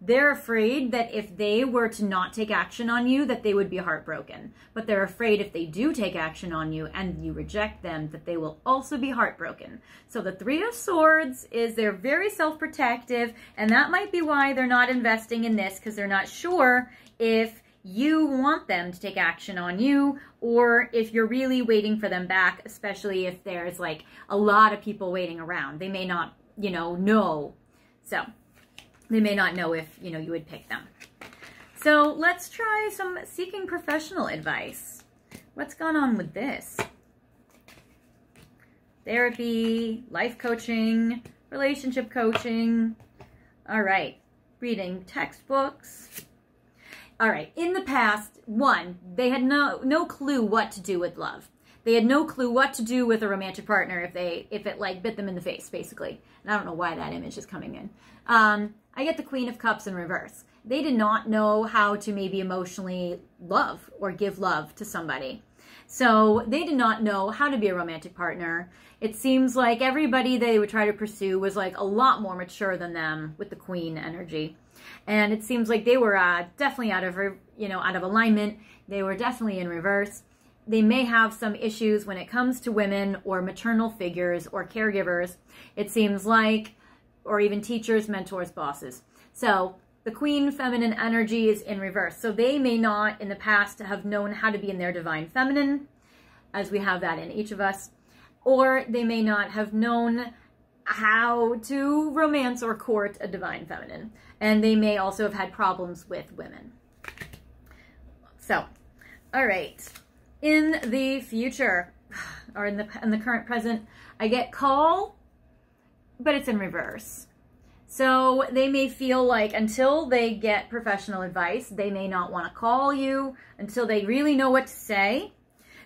Speaker 1: they're afraid that if they were to not take action on you, that they would be heartbroken. But they're afraid if they do take action on you and you reject them, that they will also be heartbroken. So the Three of Swords is they're very self-protective, and that might be why they're not investing in this, because they're not sure if you want them to take action on you, or if you're really waiting for them back, especially if there's like a lot of people waiting around. They may not, know. So they may not know if, you would pick them. So let's try some seeking professional advice. What's gone on with this? Therapy, life coaching, relationship coaching. All right, reading textbooks. All right, in the past, they had no clue what to do with love. They had no clue what to do with a romantic partner if it like bit them in the face, basically. And I don't know why that image is coming in. I get the Queen of Cups in reverse. They did not know how to maybe emotionally love or give love to somebody. So they did not know how to be a romantic partner. It seems like everybody they would try to pursue was like a lot more mature than them with the Queen energy. And it seems like they were definitely out of alignment. They were definitely in reverse. They may have some issues when it comes to women or maternal figures or caregivers. It seems like, or even teachers, mentors, bosses. So the Queen feminine energy is in reverse. So they may not in the past have known how to be in their divine feminine, as we have that in each of us, or they may not have known how to romance or court a divine feminine. And they may also have had problems with women. So, all right. In the future, or in the current present, I get call, but it's in reverse. So they may feel like until they get professional advice, they may not want to call you until they really know what to say.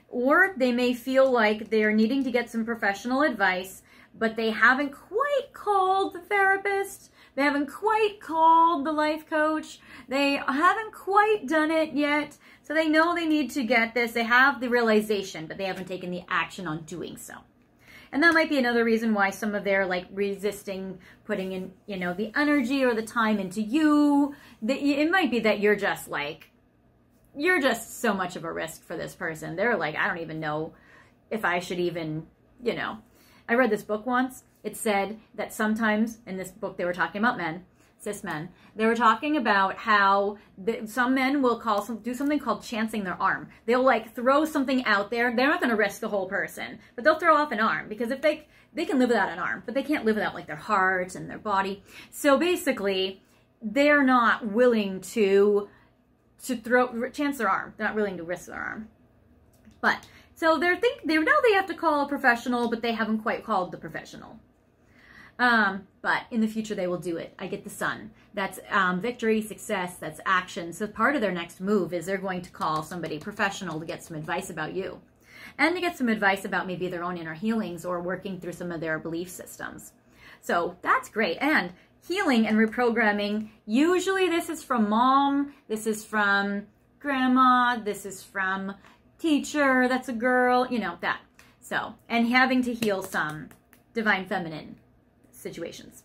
Speaker 1: Or they may feel like they're needing to get some professional advice, but they haven't quite called the therapist. They haven't quite called the life coach. They haven't quite done it yet. So they know they need to get this. They have the realization, but they haven't taken the action on doing so. And that might be another reason why some of their like resisting putting in, the energy or the time into you. It might be that you're just so much of a risk for this person. They're like, I don't even know if I should even, I read this book once. It said that sometimes in this book they were talking about men, cis men. They were talking about how some men will do something called chancing their arm. They'll like throw something out there. They're not going to risk the whole person, but they'll throw off an arm because if they can live without an arm, but they can't live without like their heart and their body. So basically, they're not willing to chance their arm. They're not willing to risk their arm. But so they know they have to call a professional, but they haven't quite called the professional. But in the future, they will do it. I get the Sun. That's victory, success, that's action. So part of their next move is they're going to call somebody professional to get some advice about you. And to get some advice about maybe their own inner healings or working through some of their belief systems. So that's great. And healing and reprogramming, usually this is from mom, this is from grandma, this is from teacher, that's a girl, that. So, and having to heal some divine feminine situations.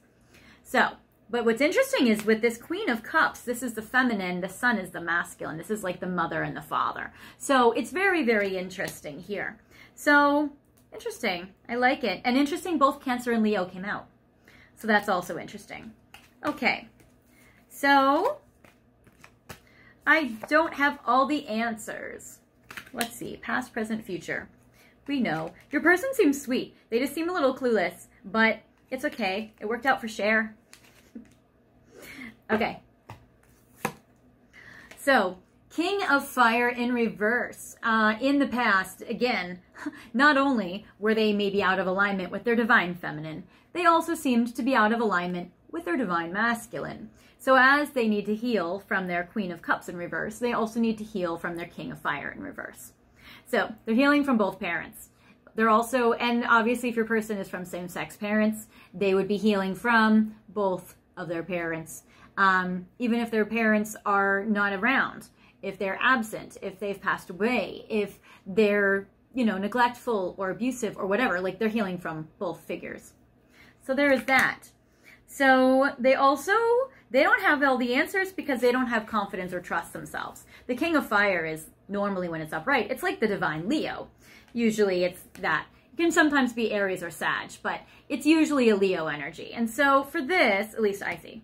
Speaker 1: So, but what's interesting is with this Queen of Cups, this is the feminine, the Sun is the masculine. This is like the mother and the father. So it's very, very interesting here. So interesting. I like it. And interesting, both Cancer and Leo came out. So that's also interesting. Okay. So I don't have all the answers. Let's see. Past, present, future. We know. Your person seems sweet. They just seem a little clueless, but it's okay. It worked out for Cher. Okay. So King of Fire in reverse. In the past, again, not only were they maybe out of alignment with their divine feminine, they also seemed to be out of alignment with their divine masculine. So as they need to heal from their Queen of Cups in reverse, they also need to heal from their King of Fire in reverse. So they're healing from both parents. They're also, and obviously if your person is from same-sex parents, they would be healing from both of their parents. Even if their parents are not around, if they're absent, if they've passed away, if they're, you know, neglectful or abusive or whatever, like they're healing from both figures. So there is that. So they don't have all the answers because they don't have confidence or trust themselves. The King of Fire is normally, when it's upright, it's like the divine Leo. Usually it's that. It can sometimes be Aries or Sag, but it's usually a Leo energy. And so for this, at least I see,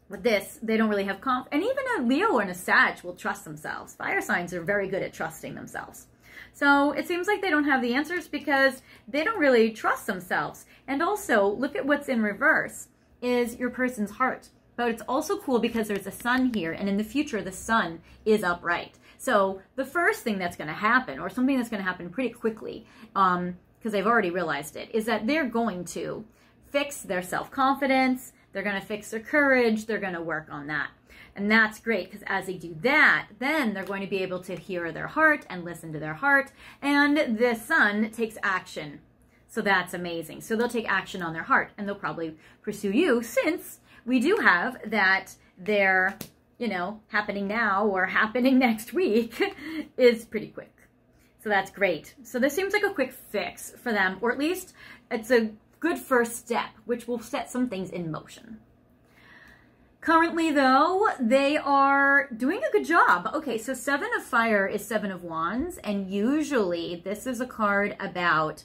Speaker 1: with this, they don't really have confidence. And even a Leo and a Sag will trust themselves. Fire signs are very good at trusting themselves. So it seems like they don't have the answers because they don't really trust themselves. And also, look at what's in reverse is your person's heart. But it's also cool because there's a sun here, and in the future, the sun is upright. So the first thing that's going to happen, or something that's going to happen pretty quickly, because they've already realized it, is that they're going to fix their self-confidence, they're going to fix their courage, they're going to work on that. And that's great, because as they do that, then they're going to be able to hear their heart and listen to their heart, and the sun takes action. So that's amazing. So they'll take action on their heart, and they'll probably pursue you, since we do have that they're, you know, happening now or happening next week is pretty quick. So that's great. So this seems like a quick fix for them, or at least it's a good first step, which will set some things in motion. Currently, though, they are doing a good job. Okay, so Seven of Fire is Seven of Wands, and usually this is a card about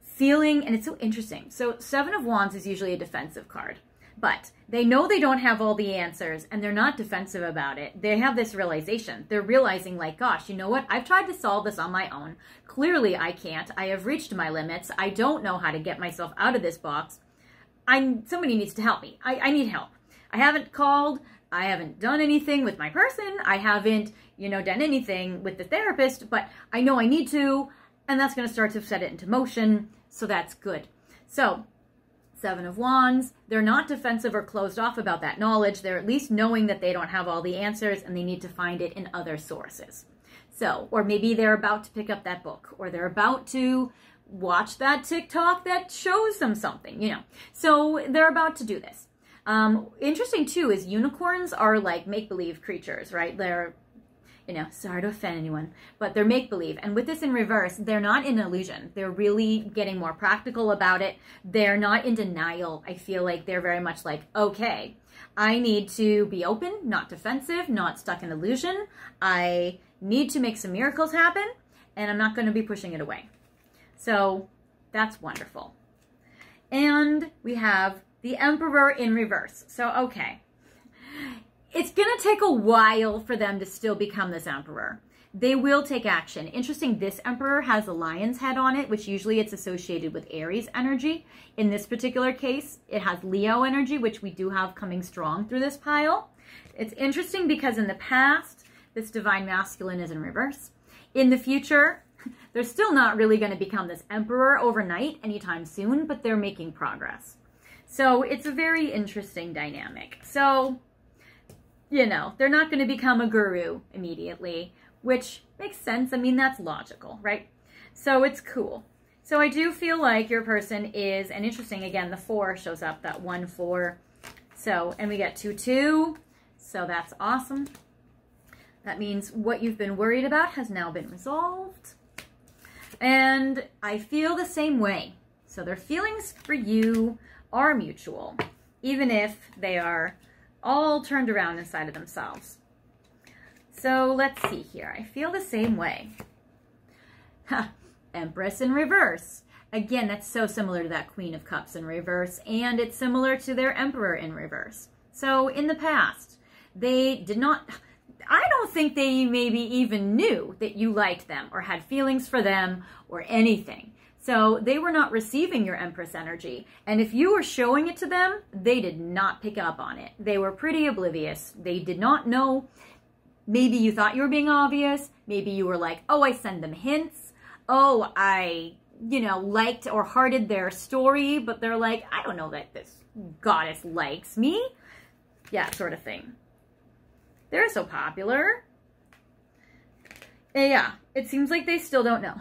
Speaker 1: feeling, and it's so interesting. So Seven of Wands is usually a defensive card. But they know they don't have all the answers, and they're not defensive about it. They have this realization. They're realizing, like, gosh, you know what? I've tried to solve this on my own. Clearly, I can't. I have reached my limits. I don't know how to get myself out of this box. Somebody needs to help me. I need help. I haven't called. I haven't done anything with my person. I haven't, you know, done anything with the therapist, but I know I need to, and that's going to start to set it into motion, so that's good. So Seven of Wands, they're not defensive or closed off about that knowledge. They're at least knowing that they don't have all the answers and they need to find it in other sources. So, or maybe they're about to pick up that book, or they're about to watch that TikTok that shows them something, you know. So they're about to do this. Interesting too is unicorns are like make-believe creatures, right? They're, you know, sorry to offend anyone, but they're make-believe. And with this in reverse, they're not in illusion. They're really getting more practical about it. They're not in denial. I feel like they're very much like, okay, I need to be open, not defensive, not stuck in illusion. I need to make some miracles happen, and I'm not going to be pushing it away. So that's wonderful. And we have the Emperor in reverse. So, okay. It's going to take a while for them to still become this Emperor. They will take action. Interesting, this Emperor has a lion's head on it, which usually it's associated with Aries energy. In this particular case, it has Leo energy, which we do have coming strong through this pile. It's interesting because in the past, this divine masculine is in reverse. In the future, they're still not really going to become this Emperor overnight anytime soon, but they're making progress. So it's a very interesting dynamic. So, you know, they're not going to become a guru immediately, which makes sense. I mean, that's logical, right? So it's cool. So I do feel like your person is, and interesting, again, the 4 shows up, that 1, 4. So, and we get 2, 2. So that's awesome. That means what you've been worried about has now been resolved. And I feel the same way. So their feelings for you are mutual, even if they are all turned around inside of themselves. So let's see here. I feel the same way. Empress in reverse. Again, that's so similar to that Queen of Cups in reverse, and it's similar to their Emperor in reverse. So in the past, they did not, I don't think they maybe even knew that you liked them or had feelings for them or anything. So they were not receiving your Empress energy. And if you were showing it to them, they did not pick up on it. They were pretty oblivious. They did not know maybe you thought you were being obvious. Maybe you were like, oh, I send them hints. Oh, I, liked or hearted their story, but they're like, I don't know that this goddess likes me. Yeah, sort of thing. They're so popular. Yeah, it seems like they still don't know.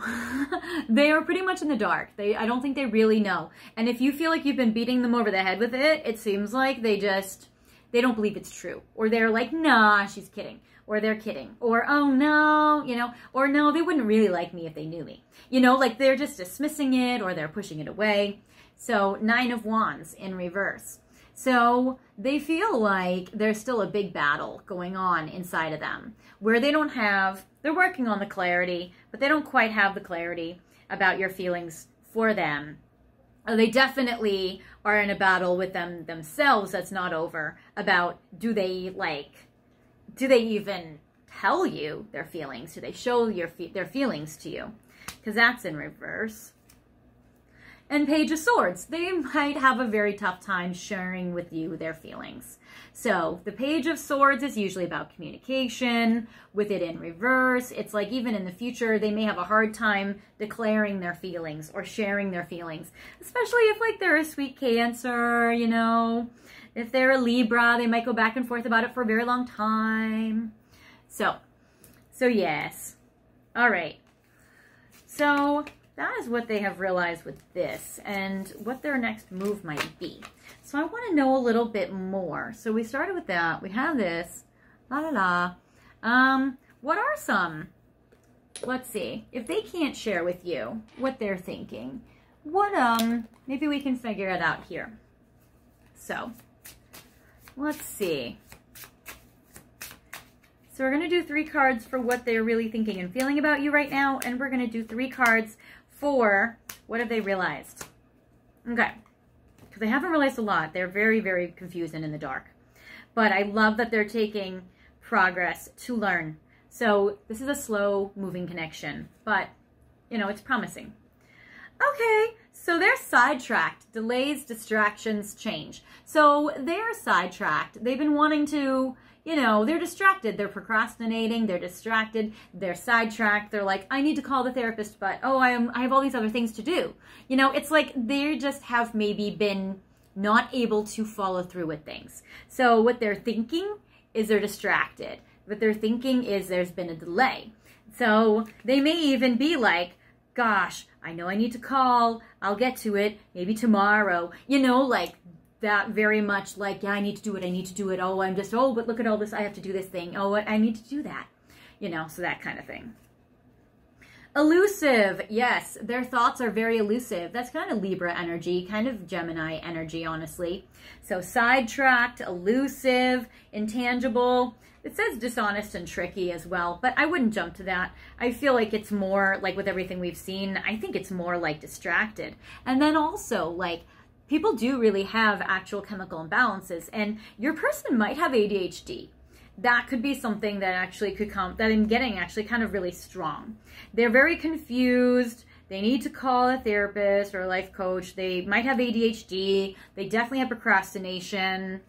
Speaker 1: They are pretty much in the dark. I don't think they really know. And if you feel like you've been beating them over the head with it, it seems like they don't believe it's true. Or they're like, nah, she's kidding. Or they're kidding. Or, oh no, or no, they wouldn't really like me if they knew me. Like they're just dismissing it or they're pushing it away. So 9 of Wands in reverse. So they feel like there's still a big battle going on inside of them where they're working on the clarity, but they don't quite have the clarity about your feelings for them. They definitely are in a battle with themselves that's not over about do they even tell you their feelings? Do they show their feelings to you? Because that's in reverse. And Page of Swords, they might have a very tough time sharing with you their feelings. So the Page of Swords is usually about communication. With it in reverse, it's like even in the future, they may have a hard time declaring their feelings or sharing their feelings. Especially if like they're a sweet Cancer, If they're a Libra, they might go back and forth about it for a very long time. So yes. All right. So that is what they have realized with this and what their next move might be. So I want to know a little bit more. So we started with that. We have this. La la la. What are some? Let's see. If they can't share with you what they're thinking, maybe we can figure it out here. So let's see. So we're going to do 3 cards for what they're really thinking and feeling about you right now. And we're going to do 3 cards for what have they realized. Okay. Because they haven't realized a lot. They're very, very confused and in the dark. But I love that they're taking progress to learn. So this is a slow moving connection. But, it's promising. Okay. So they're sidetracked. Delays, distractions, change. So they're sidetracked. They've been wanting to... they're distracted. They're procrastinating. They're distracted. They're sidetracked. They're like, I need to call the therapist, but I have all these other things to do. It's like they just have maybe been not able to follow through with things. So what they're thinking is they're distracted. What they're thinking is there's been a delay. So they may even be like, gosh, I know I need to call. I'll get to it maybe tomorrow. Like that very much like, yeah, I need to do it. I need to do it. Oh, but look at all this. I have to do this thing. Oh, I need to do that. So that kind of thing. Elusive. Yes, their thoughts are very elusive. That's kind of Libra energy, kind of Gemini energy, honestly. So sidetracked, elusive, intangible. It says dishonest and tricky as well, but I wouldn't jump to that. I feel like it's more like with everything we've seen, I think it's more like distracted. And then also like, people do really have actual chemical imbalances, and your person might have ADHD. That could be something that actually could come, that I'm getting actually kind of really strong. They're very confused. They need to call a therapist or a life coach. They might have ADHD. They definitely have procrastination.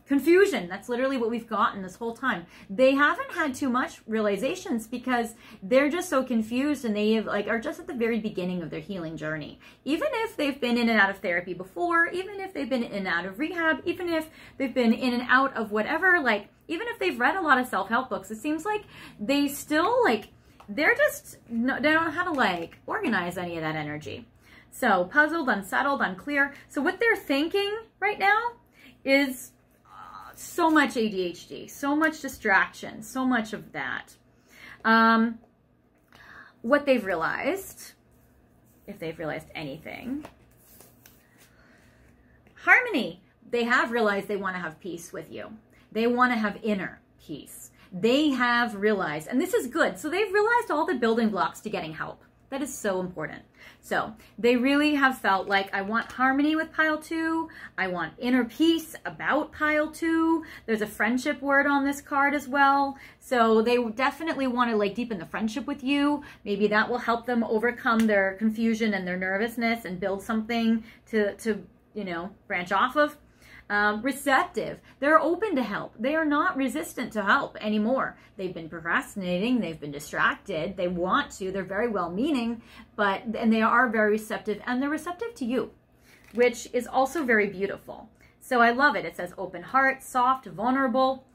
Speaker 1: Confusion. That's literally what we've gotten this whole time. They haven't had too much realizations because they're just so confused, and they are just at the very beginning of their healing journey. Even if they've been in and out of therapy before, even if they've been in and out of rehab, even if they've been in and out of whatever, even if they've read a lot of self-help books, it seems like they still they don't know how to organize any of that energy. So puzzled, unsettled, unclear. So what they're thinking right now is so much ADHD, so much distraction, so much of that. What they've realized, if they've realized anything, harmony. They have realized they want to have peace with you. They want to have inner peace. They have realized, and this is good, so they've realized all the building blocks to getting help. That is so important. So they really have felt like, I want harmony with pile 2. I want inner peace about pile 2. There's a friendship word on this card as well. So they definitely want to deepen the friendship with you. Maybe that will help them overcome their confusion and their nervousness and build something to branch off of. receptive. They're open to help. They are not resistant to help anymore. They've been procrastinating. They've been distracted. They want to. They're very well-meaning, and they are very receptive, and they're receptive to you, which is also very beautiful. So I love it. It says open heart, soft, vulnerable,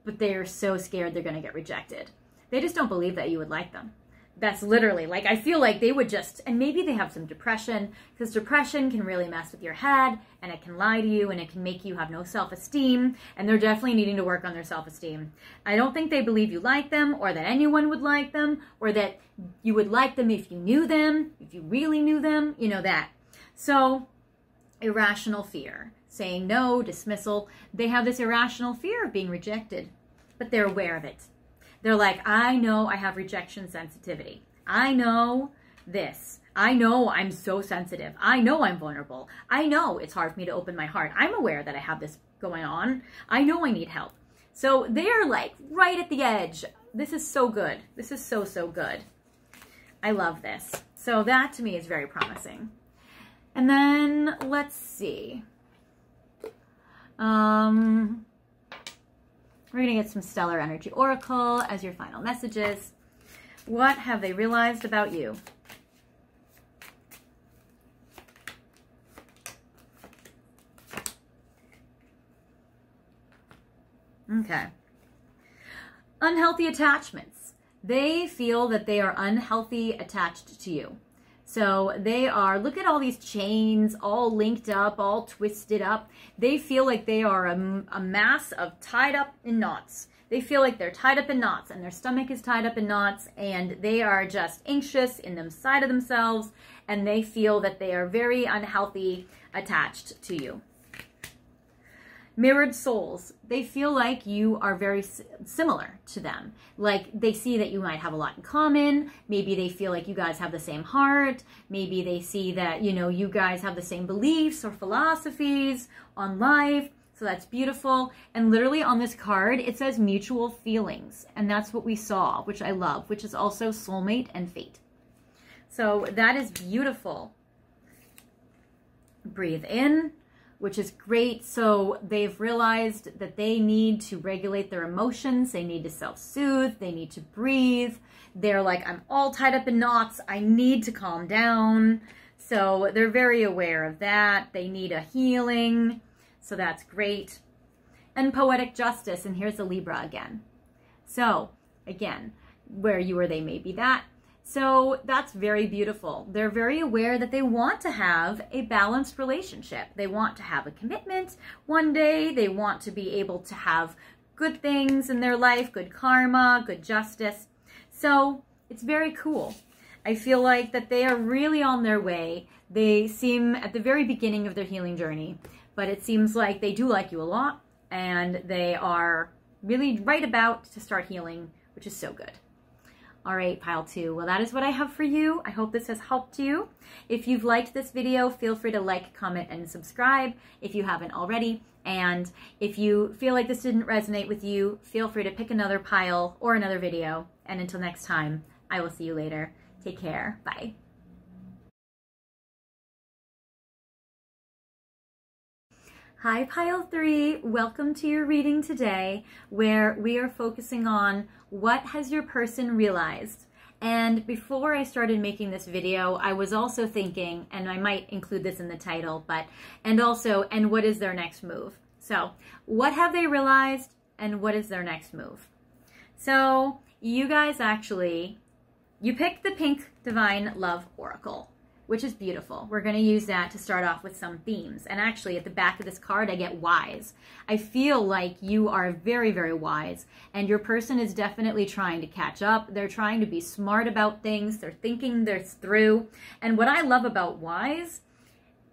Speaker 1: but they are so scared they're going to get rejected. They just don't believe that you would like them. That's literally, like, I feel like they would just, and maybe they have some depression, because depression can really mess with your head, and it can lie to you, and it can make you have no self-esteem, and they're definitely needing to work on their self-esteem. I don't think they believe you like them, or that anyone would like them, or that you would like them if you knew them, if you really knew them, you know that. So, irrational fear, saying no, dismissal. They have this irrational fear of being rejected, but they're aware of it. They're like, I know I have rejection sensitivity. I know this. I know I'm so sensitive. I know I'm vulnerable. I know it's hard for me to open my heart. I'm aware that I have this going on. I know I need help. So they're like right at the edge. This is so good. This is so, so good. I love this. So that to me is very promising. And then let's see. We're going to get some Stellar Energy Oracle as your final messages. What have they realized about you? Okay. Unhealthy attachments. They feel that they are unhealthy attached to you. So they are, look at all these chains all linked up, all twisted up. They feel like they are a mass of tied up in knots. They feel like they're tied up in knots, and their stomach is tied up in knots, and they are just anxious inside of themselves, and they feel that they are very unhealthy attached to you. Mirrored souls. They feel like you are very similar to them. Like they see that you might have a lot in common. Maybe they feel like you guys have the same heart. Maybe they see that, you know, you guys have the same beliefs or philosophies on life. So that's beautiful. And literally on this card, it says mutual feelings. And that's what we saw, which I love, which is also soulmate and fate. So that is beautiful. Breathe in, which is great. So they've realized that they need to regulate their emotions. They need to self-soothe. They need to breathe. They're like, I'm all tied up in knots. I need to calm down. So they're very aware of that. They need a healing. So that's great. And poetic justice. And here's the Libra again. So again, where you or they may be that. So that's very beautiful. They're very aware that they want to have a balanced relationship. They want to have a commitment one day. They want to be able to have good things in their life, good karma, good justice. So it's very cool. I feel like that they are really on their way. They seem at the very beginning of their healing journey, but it seems like they do like you a lot, and they are really right about to start healing, which is so good. All right, pile 2. Well, that is what I have for you. I hope this has helped you. If you've liked this video, feel free to like, comment, and subscribe if you haven't already. And if you feel like this didn't resonate with you, feel free to pick another pile or another video. And until next time, I will see you later. Take care. Bye. Hi, pile 3. Welcome to your reading today, where we are focusing on what has your person realized. And before I started making this video, I was also thinking, and I might include this in the title, and what is their next move? So what have they realized, and what is their next move? So you guys you picked the Pink Divine Love Oracle, which is beautiful. We're going to use that to start off with some themes. And actually, at the back of this card, I get wise. I feel like you are very, very wise, and your person is definitely trying to catch up. They're trying to be smart about things. They're thinking this through. And what I love about wise,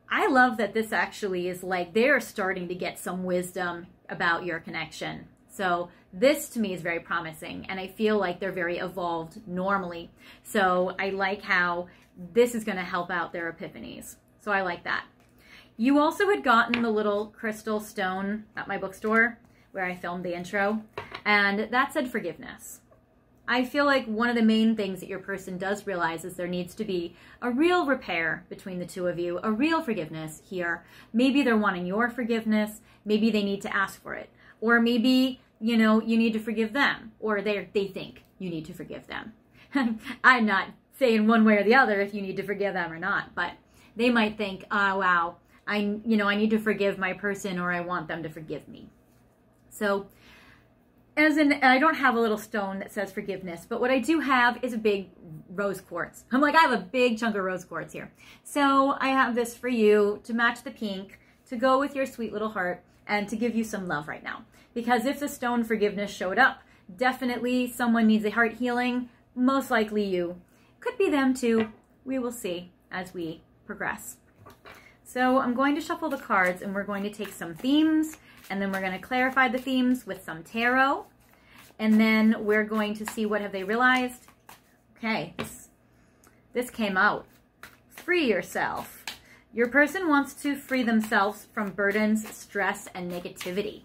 Speaker 1: I love that this actually is like they're starting to get some wisdom about your connection. So this to me is very promising, and I feel like they're very evolved normally. So I like how this is going to help out their epiphanies. So I like that. You also had gotten the little crystal stone at my bookstore where I filmed the intro, and that said forgiveness. I feel like one of the main things that your person does realize is there needs to be a real repair between the two of you, a real forgiveness here. Maybe they're wanting your forgiveness. Maybe they need to ask for it. Or maybe, you know, you need to forgive them, or they think you need to forgive them. I'm not saying one way or the other if you need to forgive them or not, but they might think, oh, wow, I need to forgive my person, or I want them to forgive me. So, and I don't have a little stone that says forgiveness, but what I do have is a big rose quartz. I'm like, I have a big chunk of rose quartz here. So I have this for you to match the pink, to go with your sweet little heart, and to give you some love right now. Because if the stone forgiveness showed up, definitely someone needs a heart healing. Most likely you. Could be them too. We will see as we progress. So I'm going to shuffle the cards, and we're going to take some themes, and then we're going to clarify the themes with some tarot. And then we're going to see what have they realized. Okay, this came out. Free yourself. Your person wants to free themselves from burdens, stress, and negativity.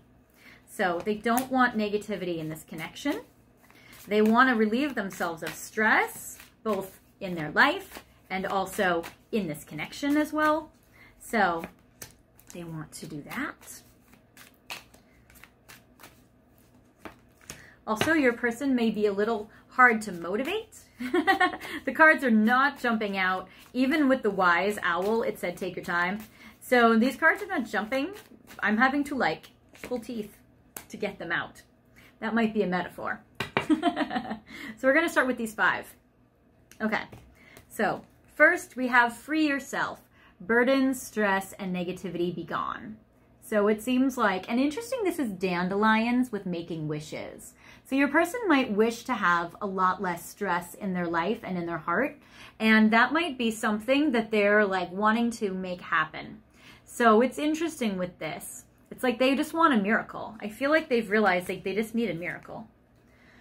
Speaker 1: So they don't want negativity in this connection. They want to relieve themselves of stress, both in their life and also in this connection as well. So they want to do that. Also, your person may be a little hard to motivate. The cards are not jumping out. Even with the wise owl, it said take your time. So these cards are not jumping. I'm having to like pull teeth to get them out. That might be a metaphor. So we're going to start with these 5. Okay. So first we have free yourself. Burdens, stress, and negativity be gone. So it seems like, and interesting, this is dandelions with making wishes. So your person might wish to have a lot less stress in their life and in their heart. And that might be something that they're like wanting to make happen. So it's interesting with this. It's like they just want a miracle. I feel like they've realized like they just need a miracle.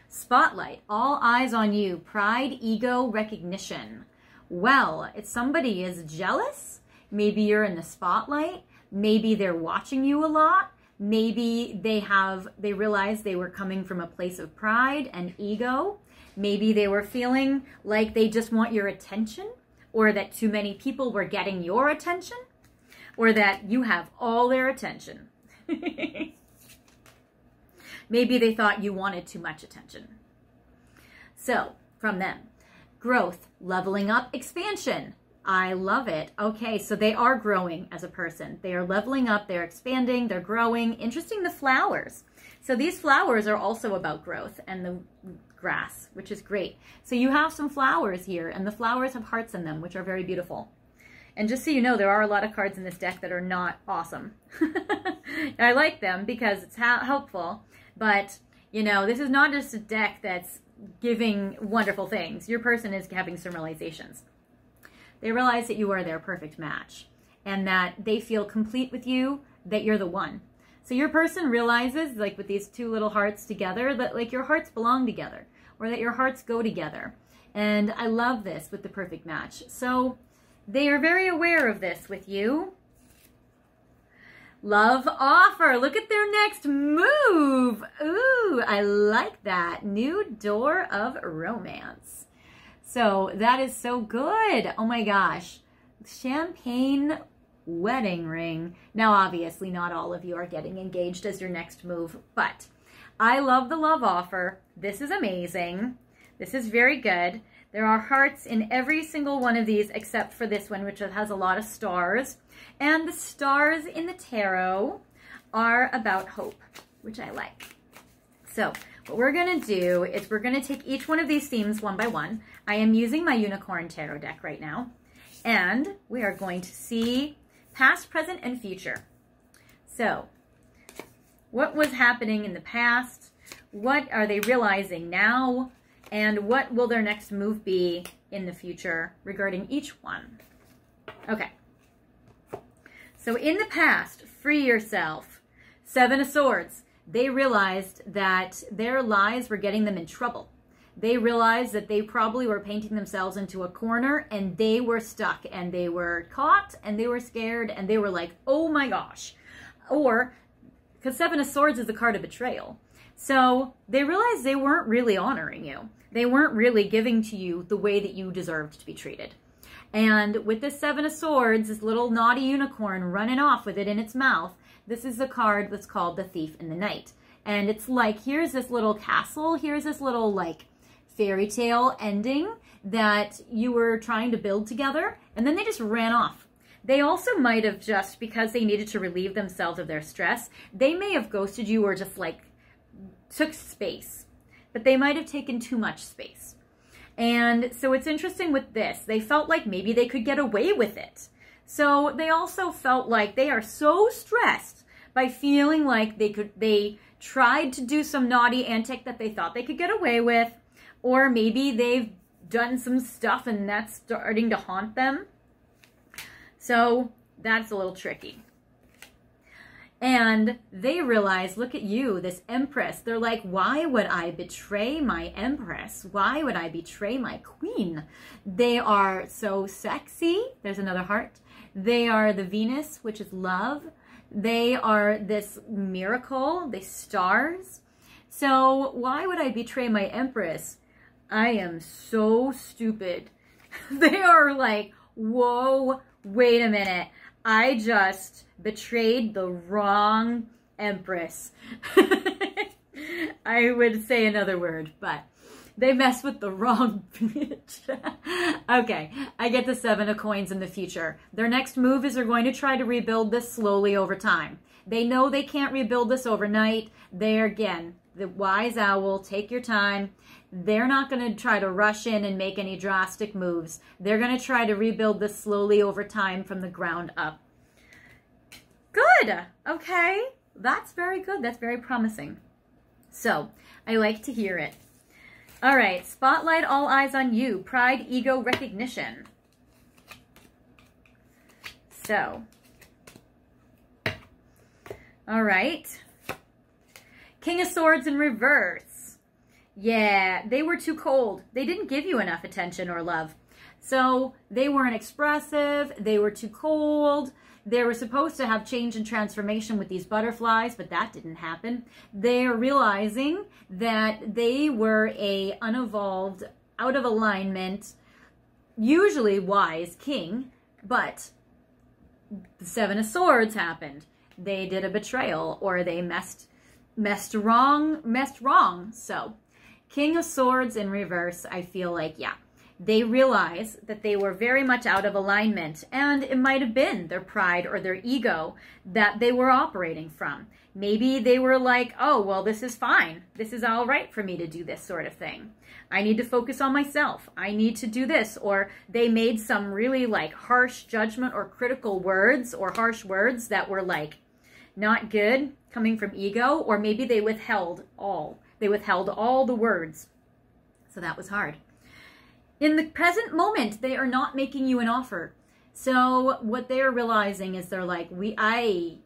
Speaker 1: Spotlight, all eyes on you, pride, ego, recognition. Well, if somebody is jealous, maybe you're in the spotlight. Maybe they're watching you a lot. Maybe they realized they were coming from a place of pride and ego. Maybe they were feeling like they just want your attention, or that too many people were getting your attention, or that you have all their attention. Maybe they thought you wanted too much attention. So, from them, growth, leveling up, expansion. I love it. Okay, so they are growing as a person. They are leveling up, they're expanding, they're growing. Interesting, the flowers. So these flowers are also about growth, and the grass, which is great. So you have some flowers here, and the flowers have hearts in them, which are very beautiful. And just so you know, there are a lot of cards in this deck that are not awesome. I like them because it's helpful, but, you know, this is not just a deck that's giving wonderful things. Your person is having some realizations. They realize that you are their perfect match, and that they feel complete with you, that you're the one. So your person realizes, like with these 2 little hearts together, that like your hearts belong together, or that your hearts go together. And I love this with the perfect match. So they are very aware of this with you. Love offer. Look at their next move. Ooh, I like that. New door of romance. So that is so good. Oh my gosh. Champagne wedding ring. Now, obviously, not all of you are getting engaged as your next move, but I love the love offer. This is amazing. This is very good. There are hearts in every single one of these except for this one, which has a lot of stars. And the stars in the tarot are about hope, which I like. So what we're going to do is we're going to take each one of these themes one by one. I am using my Unicorn Tarot deck right now. And we are going to see past, present, and future. So what was happening in the past? What are they realizing now? And what will their next move be in the future regarding each one? Okay. So in the past, free yourself. 7 of Swords. They realized that their lies were getting them in trouble. They realized that they probably were painting themselves into a corner, and they were stuck, and they were caught, and they were scared, and they were like, oh my gosh. Or, because 7 of Swords is the card of betrayal. So they realized they weren't really honoring you. They weren't really giving to you the way that you deserved to be treated. And with this Seven of Swords, this little naughty unicorn running off with it in its mouth, this is a card that's called the Thief in the Night. And it's like, here's this little castle, here's this little like fairy tale ending that you were trying to build together, and then they just ran off. They also might have just, because they needed to relieve themselves of their stress, they may have ghosted you or just like took space, but they might have taken too much space. And so it's interesting with this, they felt like maybe they could get away with it. So they also felt like they are so stressed by feeling like they tried to do some naughty antic that they thought they could get away with, or maybe they've done some stuff and that's starting to haunt them. So that's a little tricky. And they realize, look at you, this Empress. They're like, why would I betray my Empress? Why would I betray my Queen? They are so sexy. There's another heart. They are the Venus, which is love. They are this miracle, they stars. So why would I betray my Empress? I am so stupid. They are like, whoa, wait a minute. I just betrayed the wrong Empress. I would say another word, but they messed with the wrong bitch. Okay, I get the Seven of Coins in the future. Their next move is they're going to try to rebuild this slowly over time. They know they can't rebuild this overnight. They're, again, the wise owl, take your time. They're not going to try to rush in and make any drastic moves. They're going to try to rebuild this slowly over time from the ground up. Good. Okay. That's very good. That's very promising. So, I like to hear it. All right. Spotlight, all eyes on you. Pride, ego, recognition. So, all right. King of Swords in reverse. Yeah, they were too cold. They didn't give you enough attention or love. So they weren't expressive. They were too cold. They were supposed to have change and transformation with these butterflies, but that didn't happen. They're realizing that they were a unevolved, out of alignment, usually wise king, but the Seven of Swords happened. They did a betrayal, or they messed wrong. So King of Swords in reverse, I feel like, yeah, they realized that they were very much out of alignment, and it might have been their pride or their ego that they were operating from. Maybe they were like, oh, well, this is fine. This is all right for me to do this sort of thing. I need to focus on myself. I need to do this. Or they made some really like harsh judgment or critical words or harsh words that were like not good coming from ego, or maybe they withheld all. They withheld all the words. So that was hard. In the present moment, they are not making you an offer. So what they are realizing is they're like, I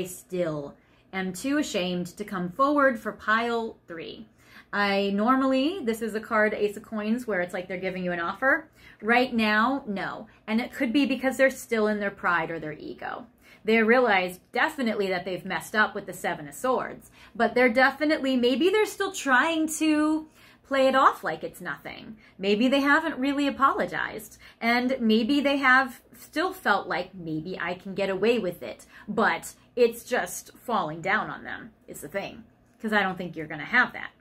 Speaker 1: still am too ashamed to come forward for pile 3. This is a card, Ace of Coins, where it's like they're giving you an offer. Right now, no. And it could be because they're still in their pride or their ego. They realize definitely that they've messed up with the Seven of Swords, but they're definitely, maybe they're still trying to play it off like it's nothing. Maybe they haven't really apologized, and maybe they have still felt like maybe I can get away with it, but it's just falling down on them is the thing, because I don't think you're going to have that.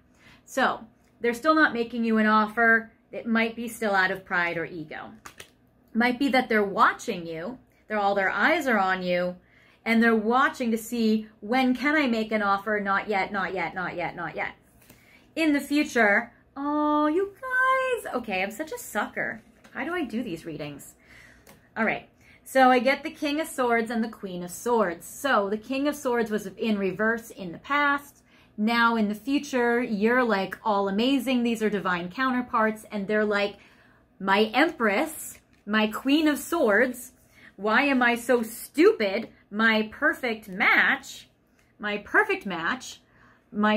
Speaker 1: So they're still not making you an offer. It might be still out of pride or ego. Might be that they're watching you. All their eyes are on you, and they're watching to see, when can I make an offer? Not yet, not yet, not yet, not yet. In the future, oh, you guys. Okay, I'm such a sucker. How do I do these readings? All right, so I get the King of Swords and the Queen of Swords. So the King of Swords was in reverse in the past. Now in the future, you're like all amazing. These are divine counterparts, and they're like, my Empress, my Queen of Swords, why am I so stupid? My perfect match, my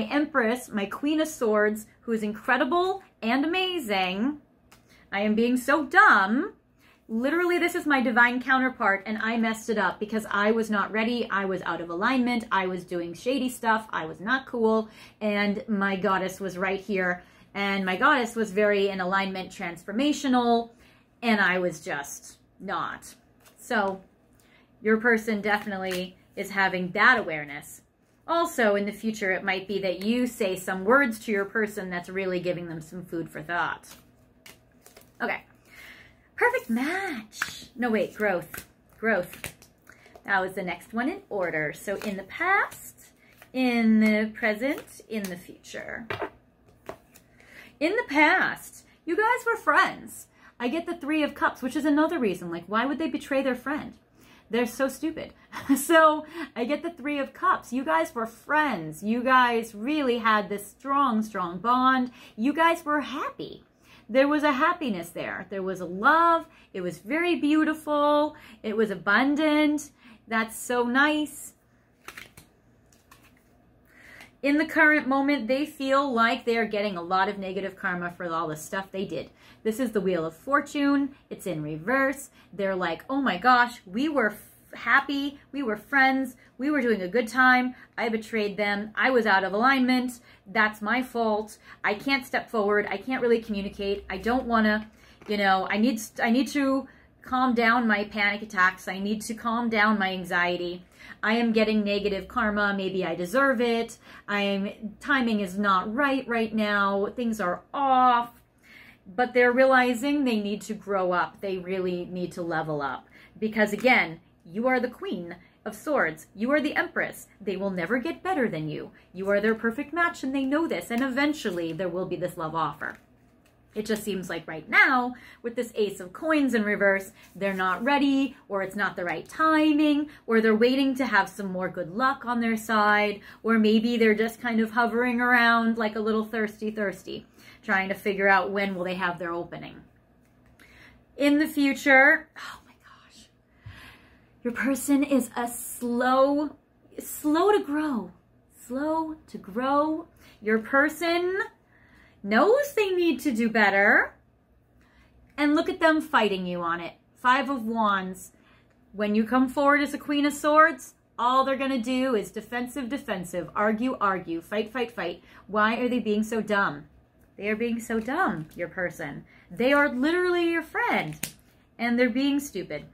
Speaker 1: Empress, my Queen of Swords, who is incredible and amazing. I am being so dumb. Literally, this is my divine counterpart, and I messed it up because I was not ready. I was out of alignment. I was doing shady stuff. I was not cool, and my goddess was right here, and my goddess was very in alignment, transformational, and I was just not. So your person definitely is having that awareness. Also, in the future, it might be that you say some words to your person that's really giving them some food for thought. Okay. Perfect match. No, wait, growth. Growth. That was the next one in order. So in the past, in the present, in the future. In the past, you guys were friends. I get the 3 of Cups, which is another reason. Like, why would they betray their friend? They're so stupid. So I get the 3 of Cups. You guys were friends. You guys really had this strong, strong bond. You guys were happy. There was a happiness there. There was a love. It was very beautiful. It was abundant. That's so nice. In the current moment, they feel like they're getting a lot of negative karma for all the stuff they did. This is the Wheel of Fortune. It's in reverse. They're like, oh my gosh, we were happy. We were friends. We were doing a good time. I betrayed them. I was out of alignment. That's my fault. I can't step forward. I can't really communicate. I don't want to, you know, I need to calm down my panic attacks. I need to calm down my anxiety. I am getting negative karma. Maybe I deserve it. Timing is not right now. Things are off. But they're realizing they need to grow up. They really need to level up. Because again, you are the Queen of Swords. You are the Empress. They will never get better than you. You are their perfect match, and they know this. And eventually, there will be this love offer. It just seems like right now, with this Ace of Coins in reverse, they're not ready, or it's not the right timing, or they're waiting to have some more good luck on their side, or maybe they're just kind of hovering around like a little thirsty, trying to figure out when will they have their opening. In the future, oh my gosh, your person is a slow to grow. Your person knows they need to do better. And look at them fighting you on it. 5 of Wands. When you come forward as a Queen of Swords, all they're going to do is defensive, argue, fight. Why are they being so dumb? They are being so dumb, your person. They are literally your friend. And they're being stupid.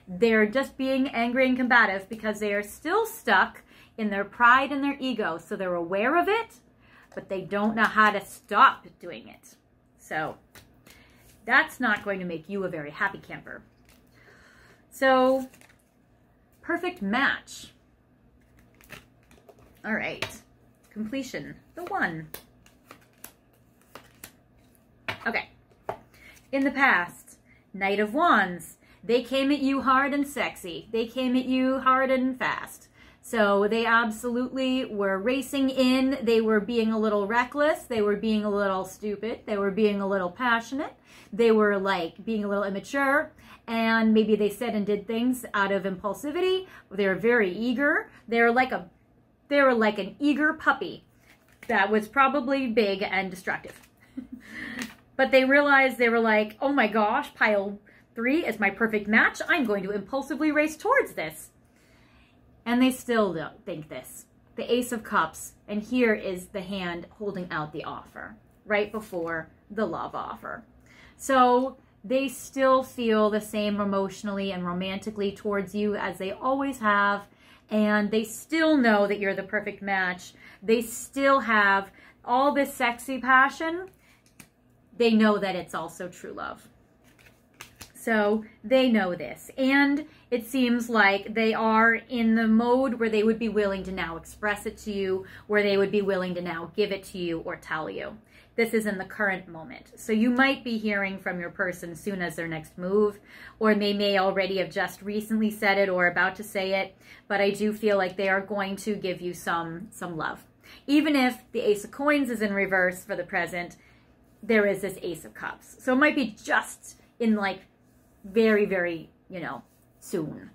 Speaker 1: They're just being angry and combative because they are still stuck in their pride and their ego. So they're aware of it, but they don't know how to stop doing it. So that's not going to make you a very happy camper. So, perfect match. All right, completion, the 1. Okay, in the past, Knight of Wands. They came at you hard and sexy. They came at you hard and fast. So they absolutely were racing in. They were being a little reckless. They were being a little stupid. They were being a little passionate. They were like being a little immature. And maybe they said and did things out of impulsivity. They were very eager. They were like an eager puppy that was probably big and destructive. But they realized, they were like, oh my gosh, pile 3 is my perfect match. I'm going to impulsively race towards this. And they still don't think this. The Ace of Cups, and here is the hand holding out the offer, right before the love offer. So they still feel the same emotionally and romantically towards you as they always have, and they still know that you're the perfect match. They still have all this sexy passion. They know that it's also true love. So they know this, and it seems like they are in the mode where they would be willing to now express it to you, where they would be willing to now give it to you or tell you. This is in the current moment. So you might be hearing from your person soon as their next move, or they may already have just recently said it or about to say it, but I do feel like they are going to give you some love. Even if the Ace of Coins is in reverse for the present, there is this Ace of Cups. So it might be just in like very, very, soon.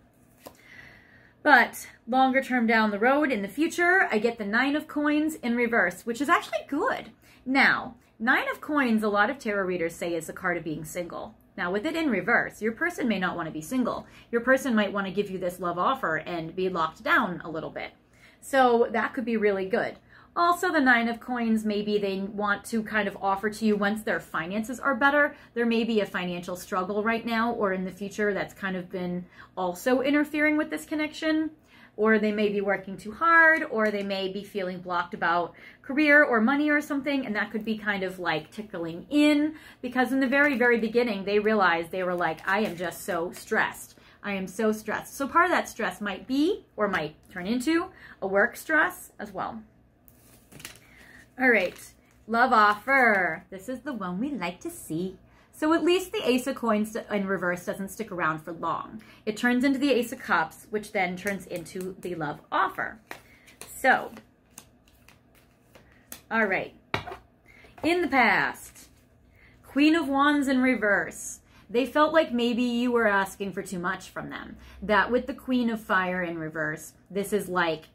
Speaker 1: But longer term down the road in the future, I get the 9 of Coins in reverse, which is actually good. Now, 9 of Coins, a lot of tarot readers say is the card of being single. Now, with it in reverse, your person may not want to be single. Your person might want to give you this love offer and be locked down a little bit. So that could be really good. Also, the 9 of Coins, maybe they want to kind of offer to you once their finances are better. There may be a financial struggle right now or in the future that's kind of been also interfering with this connection. Or they may be working too hard, or they may be feeling blocked about career or money or something, and that could be kind of like tickling in, because in the very, very beginning, they realized, they were like, I am just so stressed. I am so stressed. So part of that stress might be, or might turn into, a work stress as well. All right, love offer. This is the one we like to see. So at least the Ace of Coins in reverse doesn't stick around for long. It turns into the Ace of Cups, which then turns into the love offer. So, all right. In the past, Queen of Wands in reverse. They felt like maybe you were asking for too much from them. That with the Queen of Fire in reverse, this is like,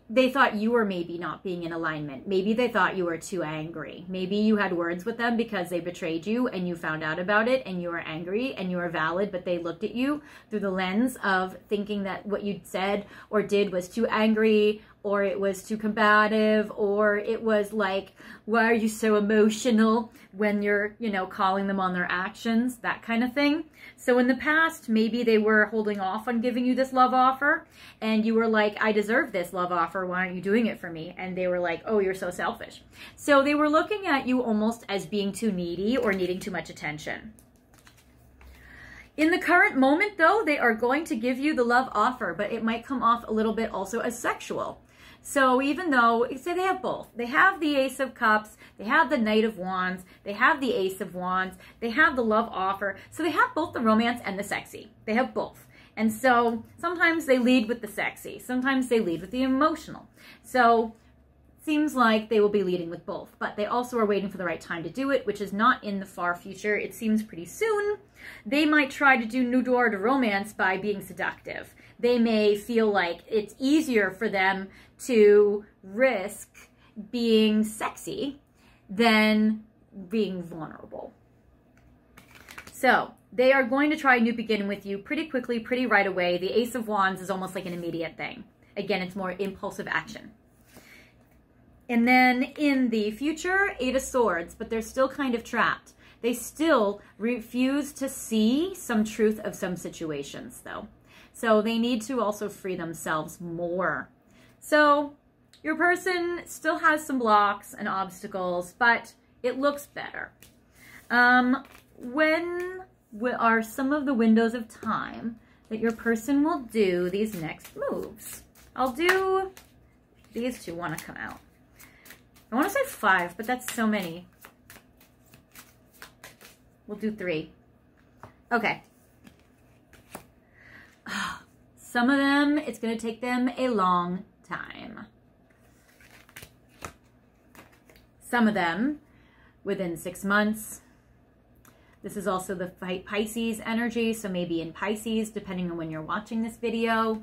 Speaker 1: they thought you were maybe not being in alignment. Maybe they thought you were too angry. Maybe you had words with them because they betrayed you and you found out about it and you were angry and you were valid, but they looked at you through the lens of thinking that what you'd said or did was too angry, or it was too combative, or it was like, why are you so emotional when you're, you know, calling them on their actions, that kind of thing. So in the past, maybe they were holding off on giving you this love offer, and you were like, I deserve this love offer, why aren't you doing it for me? And they were like, oh, you're so selfish. So they were looking at you almost as being too needy or needing too much attention. In the current moment, though, they are going to give you the love offer, but it might come off a little bit also as sexual. So even though, say they have both. They have the Ace of Cups, they have the Knight of Wands, they have the Ace of Wands, they have the love offer. So they have both the romance and the sexy. They have both. And so sometimes they lead with the sexy. Sometimes they lead with the emotional. So seems like they will be leading with both. But they also are waiting for the right time to do it, which is not in the far future. It seems pretty soon. They might try to do new door to romance by being seductive. They may feel like it's easier for them to risk being sexy than being vulnerable. So they are going to try a new beginning with you pretty quickly, pretty right away. The Ace of Wands is almost like an immediate thing. Again, it's more impulsive action. And then in the future, 8 of Swords, but they're still kind of trapped. They still refuse to see some truth of some situations, though. So they need to also free themselves more. So your person still has some blocks and obstacles, but it looks better. When are some of the windows of time that your person will do these next moves? I'll do, these two want to come out. I want to say 5, but that's so many. We'll do 3. Okay. Some of them, it's going to take them a long time. Some of them within 6 months. This is also the Pisces energy, so maybe in Pisces, depending on when you're watching this video.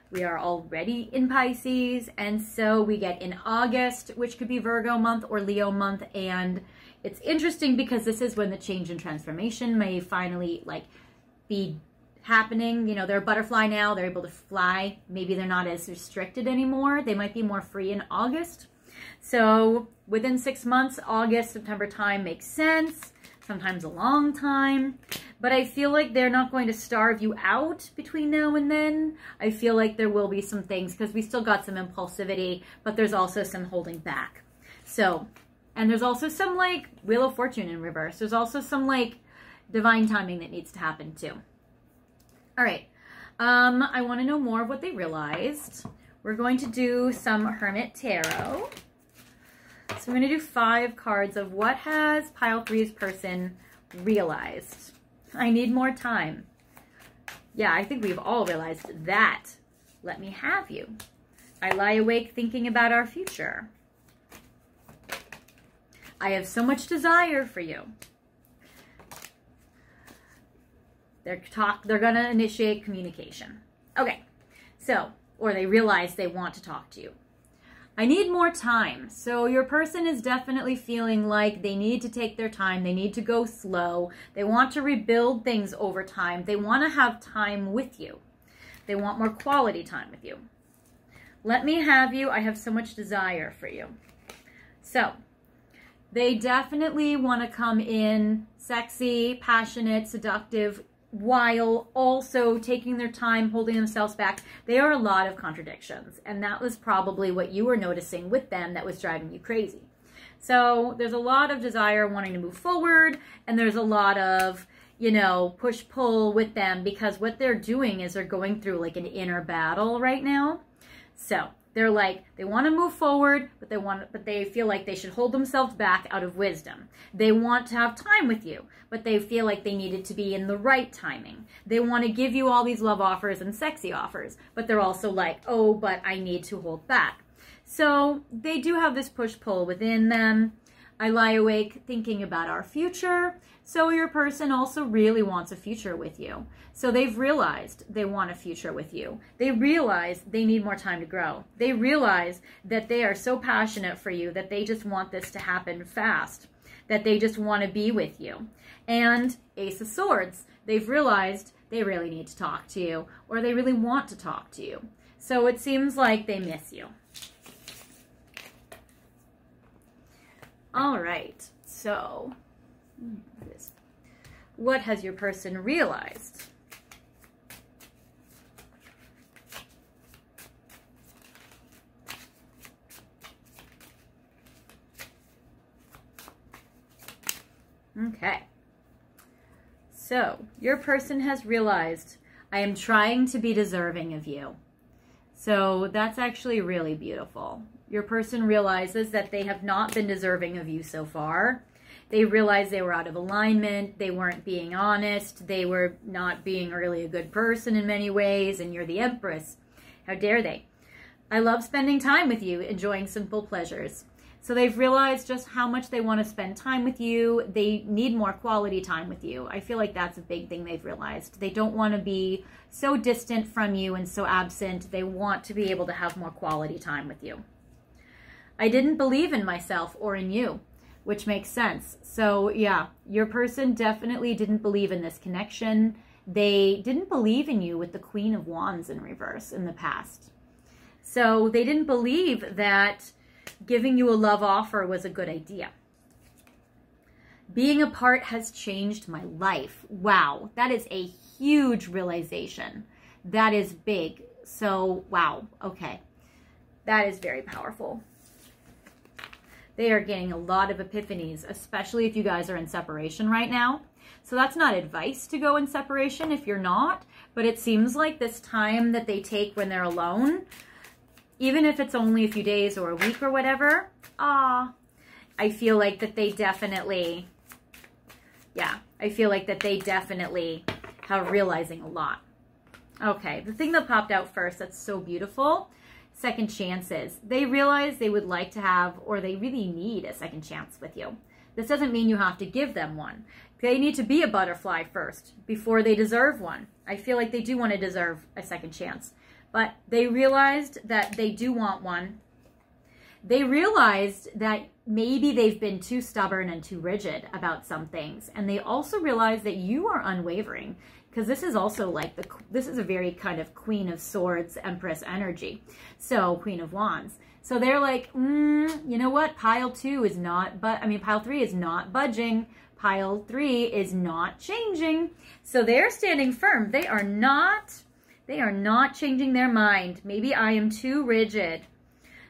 Speaker 1: We are already in Pisces, and so we get in August, which could be Virgo month or Leo month, and it's interesting because this is when the change and transformation may finally be happening. You know, they're a butterfly now, they're able to fly. Maybe they're not as restricted anymore. They might be more free in August. So within 6 months, August, September time makes sense. Sometimes a long time. But I feel like they're not going to starve you out between now and then. I feel like there will be some things because we still got some impulsivity, but there's also some holding back. So, and there's also some like Wheel of Fortune in reverse. There's also some like divine timing that needs to happen too. All right. I want to know more of what they realized. We're going to do some Hermit Tarot. So I'm going to do 5 cards of what has pile 3's person realized. I need more time. Yeah, I think we've all realized that. Let me have you. I lie awake thinking about our future. I have so much desire for you. They're going to initiate communication. Okay, so, or they realize they want to talk to you. I need more time. So your person is definitely feeling like they need to take their time. They need to go slow. They want to rebuild things over time. They want to have time with you. They want more quality time with you. Let me have you. I have so much desire for you. So they definitely want to come in sexy, passionate, seductive, while also taking their time, holding themselves back. There are a lot of contradictions, and that was probably what you were noticing with them that was driving you crazy. So there's a lot of desire wanting to move forward, and there's a lot of, you know, push-pull with them, because what they're doing is they're going through like an inner battle right now. So they're like, they want to move forward, but they feel like they should hold themselves back out of wisdom. They want to have time with you, but they feel like they need it to be in the right timing. They want to give you all these love offers and sexy offers, but they're also like, oh, but I need to hold back. So they do have this push-pull within them. I lie awake thinking about our future. So your person also really wants a future with you. So they've realized they want a future with you. They realize they need more time to grow. They realize that they are so passionate for you that they just want this to happen fast, that they just want to be with you. And Ace of Swords, they've realized they really need to talk to you, or they really want to talk to you. So it seems like they miss you. All right, so what has your person realized? Okay, so your person has realized, I am trying to be deserving of you. So that's actually really beautiful. Your person realizes that they have not been deserving of you so far. They realized they were out of alignment. They weren't being honest. They were not being really a good person in many ways, and you're the Empress. How dare they? I love spending time with you, enjoying simple pleasures. So they've realized just how much they want to spend time with you. They need more quality time with you. I feel like that's a big thing they've realized. They don't want to be so distant from you and so absent. They want to be able to have more quality time with you. I didn't believe in myself or in you, which makes sense. So yeah, your person definitely didn't believe in this connection. They didn't believe in you with the Queen of Wands in reverse in the past. So they didn't believe that giving you a love offer was a good idea. Being apart has changed my life. Wow, that is a huge realization. That is big. So, wow, okay. That is very powerful. They are getting a lot of epiphanies, especially if you guys are in separation right now. So that's not advice to go in separation if you're not, but it seems like this time that they take when they're alone, even if it's only a few days or a week or whatever, I feel like that they definitely, I feel like that they definitely have realizing a lot. Okay, the thing that popped out first, that's so beautiful, second chances. They realize they would like to have, or they really need a second chance with you. This doesn't mean you have to give them one. They need to be a butterfly first before they deserve one. I feel like they do want to deserve a second chance. But they realized that they do want one. They realized that maybe they've been too stubborn and too rigid about some things. And they also realized that you are unwavering, because this is also like, this is a very kind of Queen of Swords, Empress energy. So Queen of Wands. So they're like, you know what? Pile 2 is not, pile 3 is not budging. Pile 3 is not changing. So they're standing firm. They are not changing their mind. Maybe I am too rigid.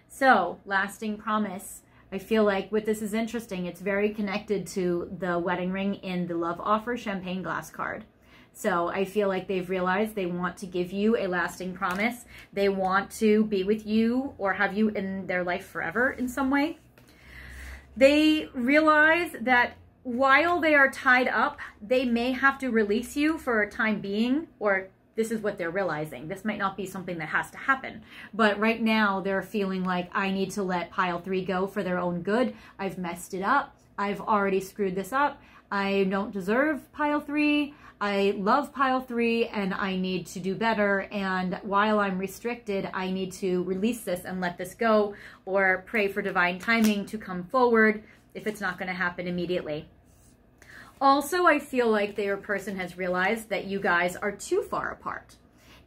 Speaker 1: So, lasting promise. I feel like what this is interesting, it's very connected to the wedding ring in the love offer champagne glass card. So I feel like they've realized they want to give you a lasting promise. They want to be with you or have you in their life forever in some way. They realize that while they are tied up, they may have to release you for a time being, or this is what they're realizing. This might not be something that has to happen. But right now they're feeling like, I need to let pile 3 go for their own good. I've messed it up. I've already screwed this up. I don't deserve pile 3. I love pile 3 and I need to do better. And while I'm restricted, I need to release this and let this go, or pray for divine timing to come forward if it's not going to happen immediately. Also, I feel like their person has realized that you guys are too far apart.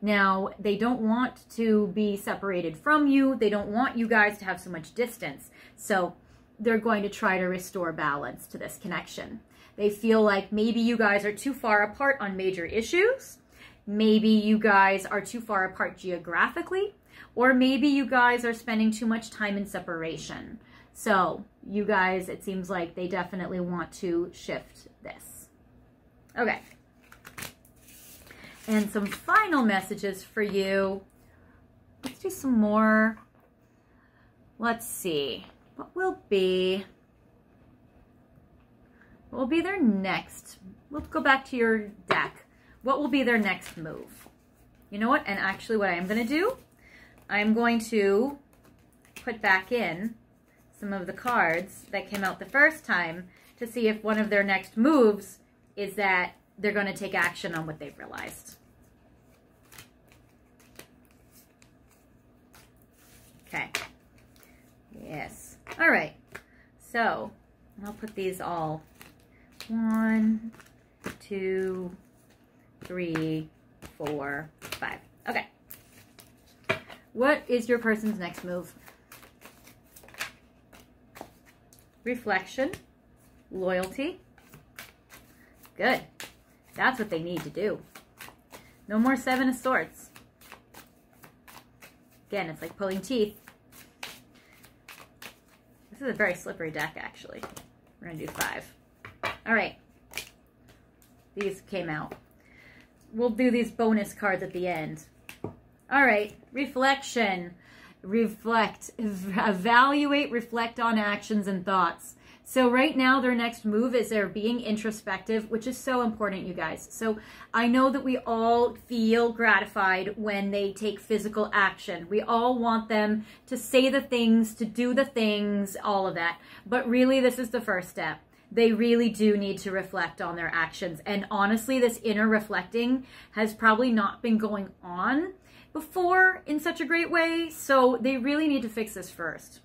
Speaker 1: Now, they don't want to be separated from you. They don't want you guys to have so much distance. So they're going to try to restore balance to this connection. They feel like maybe you guys are too far apart on major issues. Maybe you guys are too far apart geographically. Or maybe you guys are spending too much time in separation. So you guys, it seems like they definitely want to shift this. Okay. And some final messages for you. Let's do some more. Let's see. What will be their next? Let's go back to your deck. What will be their next move? You know what? And actually what I am going to do, I'm going to put back in some of the cards that came out the first time to see if one of their next moves is that they're going to take action on what they've realized. Okay. Yes. All right. So I'll put these all 1, 2, 3, 4, 5. Okay. What is your person's next move? Reflection, loyalty. Good. That's what they need to do. No more 7 of Swords. Again, it's like pulling teeth. This is a very slippery deck, actually. We're going to do 5. All right. These came out. We'll do these bonus cards at the end. All right. Reflection. Reflect. Evaluate, reflect on actions and thoughts. So right now, their next move is they're being introspective, which is so important, you guys. So I know that we all feel gratified when they take physical action. We all want them to say the things, to do the things, all of that. But really, this is the first step. They really do need to reflect on their actions. And honestly, this inner reflecting has probably not been going on before in such a great way. So they really need to fix this first.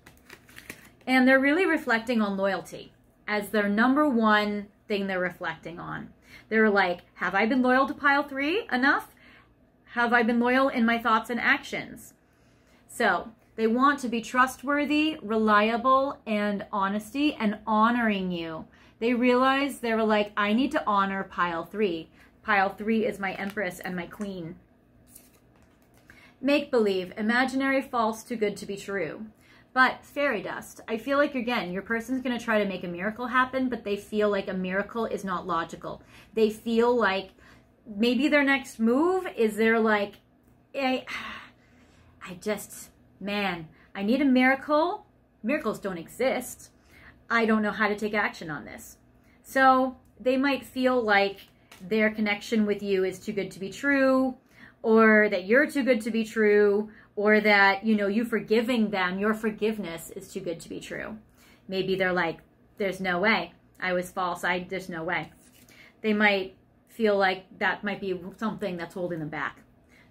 Speaker 1: And they're really reflecting on loyalty as their number one thing they're reflecting on. They're like, have I been loyal to pile 3 enough? Have I been loyal in my thoughts and actions? So they want to be trustworthy, reliable, and honesty and honoring you. They realize they were like, I need to honor pile 3. Pile 3 is my empress and my queen. Make believe, imaginary, false, too good to be true. But fairy dust, I feel like, again, your person's going to try to make a miracle happen, but they feel like a miracle is not logical. They feel like maybe their next move is they're like, I need a miracle. Miracles don't exist. I don't know how to take action on this. So they might feel like their connection with you is too good to be true, or that you're too good to be true, or that, you know, you forgiving them, your forgiveness is too good to be true. Maybe they're like, there's no way. I was false. There's no way. They might feel like that might be something that's holding them back.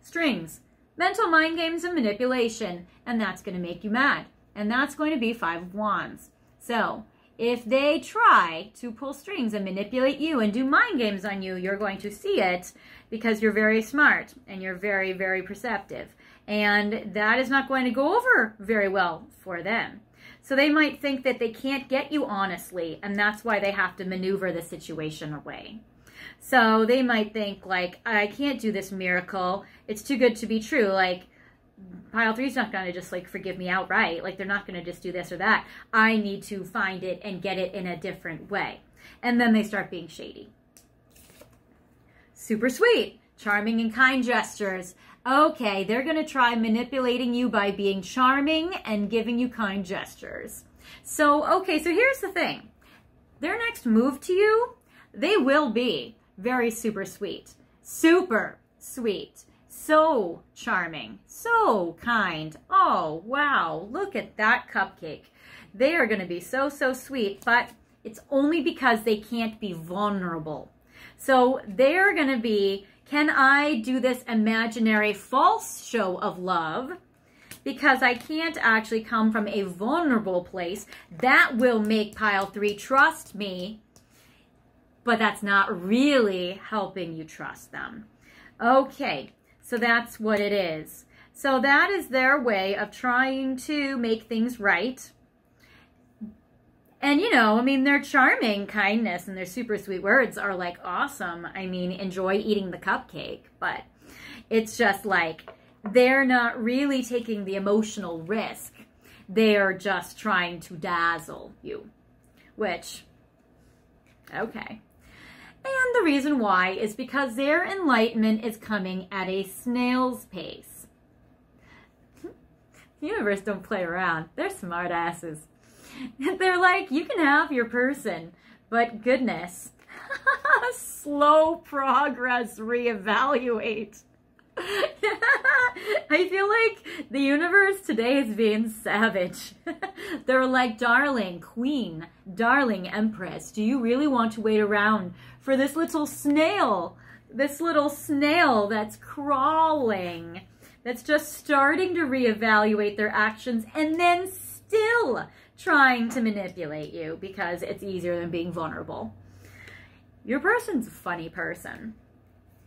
Speaker 1: Strings, mental mind games and manipulation, and that's going to make you mad. And that's going to be 5 of Wands. So if they try to pull strings and manipulate you and do mind games on you, you're going to see it because you're very smart and you're very, very perceptive. And that is not going to go over very well for them. So they might think that they can't get you honestly, and that's why they have to maneuver the situation away. So they might think, like, I can't do this miracle. It's too good to be true. Like, pile 3's not going to just, like, forgive me outright. Like, they're not going to just do this or that. I need to find it and get it in a different way. And then they start being shady. Super sweet. Charming and kind gestures. Okay, they're going to try manipulating you by being charming and giving you kind gestures. So, okay, so here's the thing. Their next move to you, they will be very super sweet. Super sweet. So charming. So kind. Oh, wow. Look at that cupcake. They are going to be so, so sweet. But It's only because they can't be vulnerable. So they're going to be, can I do this imaginary false show of love? Because I can't actually come from a vulnerable place. That will make pile 3 trust me, but that's not really helping you trust them. Okay, so that's what it is. So that is their way of trying to make things right. And, you know, I mean, their charming kindness and their super sweet words are like awesome. I mean, enjoy eating the cupcake, but it's just like they're not really taking the emotional risk. They are just trying to dazzle you, which, okay. And the reason why is because their enlightenment is coming at a snail's pace. The universe don't play around. They're smart asses. They're like, you can have your person, but goodness, slow progress, reevaluate. I feel like the universe today is being savage. They're like, darling queen, darling empress, do you really want to wait around for this little snail that's crawling, that's just starting to reevaluate their actions and then still trying to manipulate you because it's easier than being vulnerable? Your person's a funny person.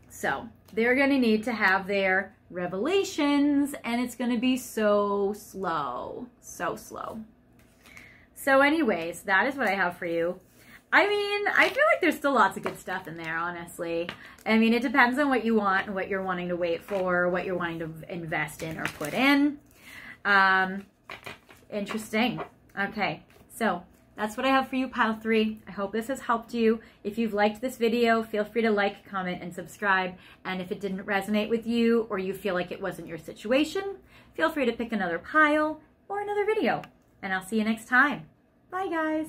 Speaker 1: So they're going to need to have their revelations, and it's going to be so slow, so slow. So anyways, that is what I have for you. I mean, I feel like there's still lots of good stuff in there, honestly. I mean, it depends on what you want and what you're wanting to wait for, what you're wanting to invest in or put in. Interesting. Okay, so that's what I have for you, pile 3. I hope this has helped you. If you've liked this video, feel free to like, comment, and subscribe. And if it didn't resonate with you or you feel like it wasn't your situation, feel free to pick another pile or another video. And I'll see you next time. Bye, guys.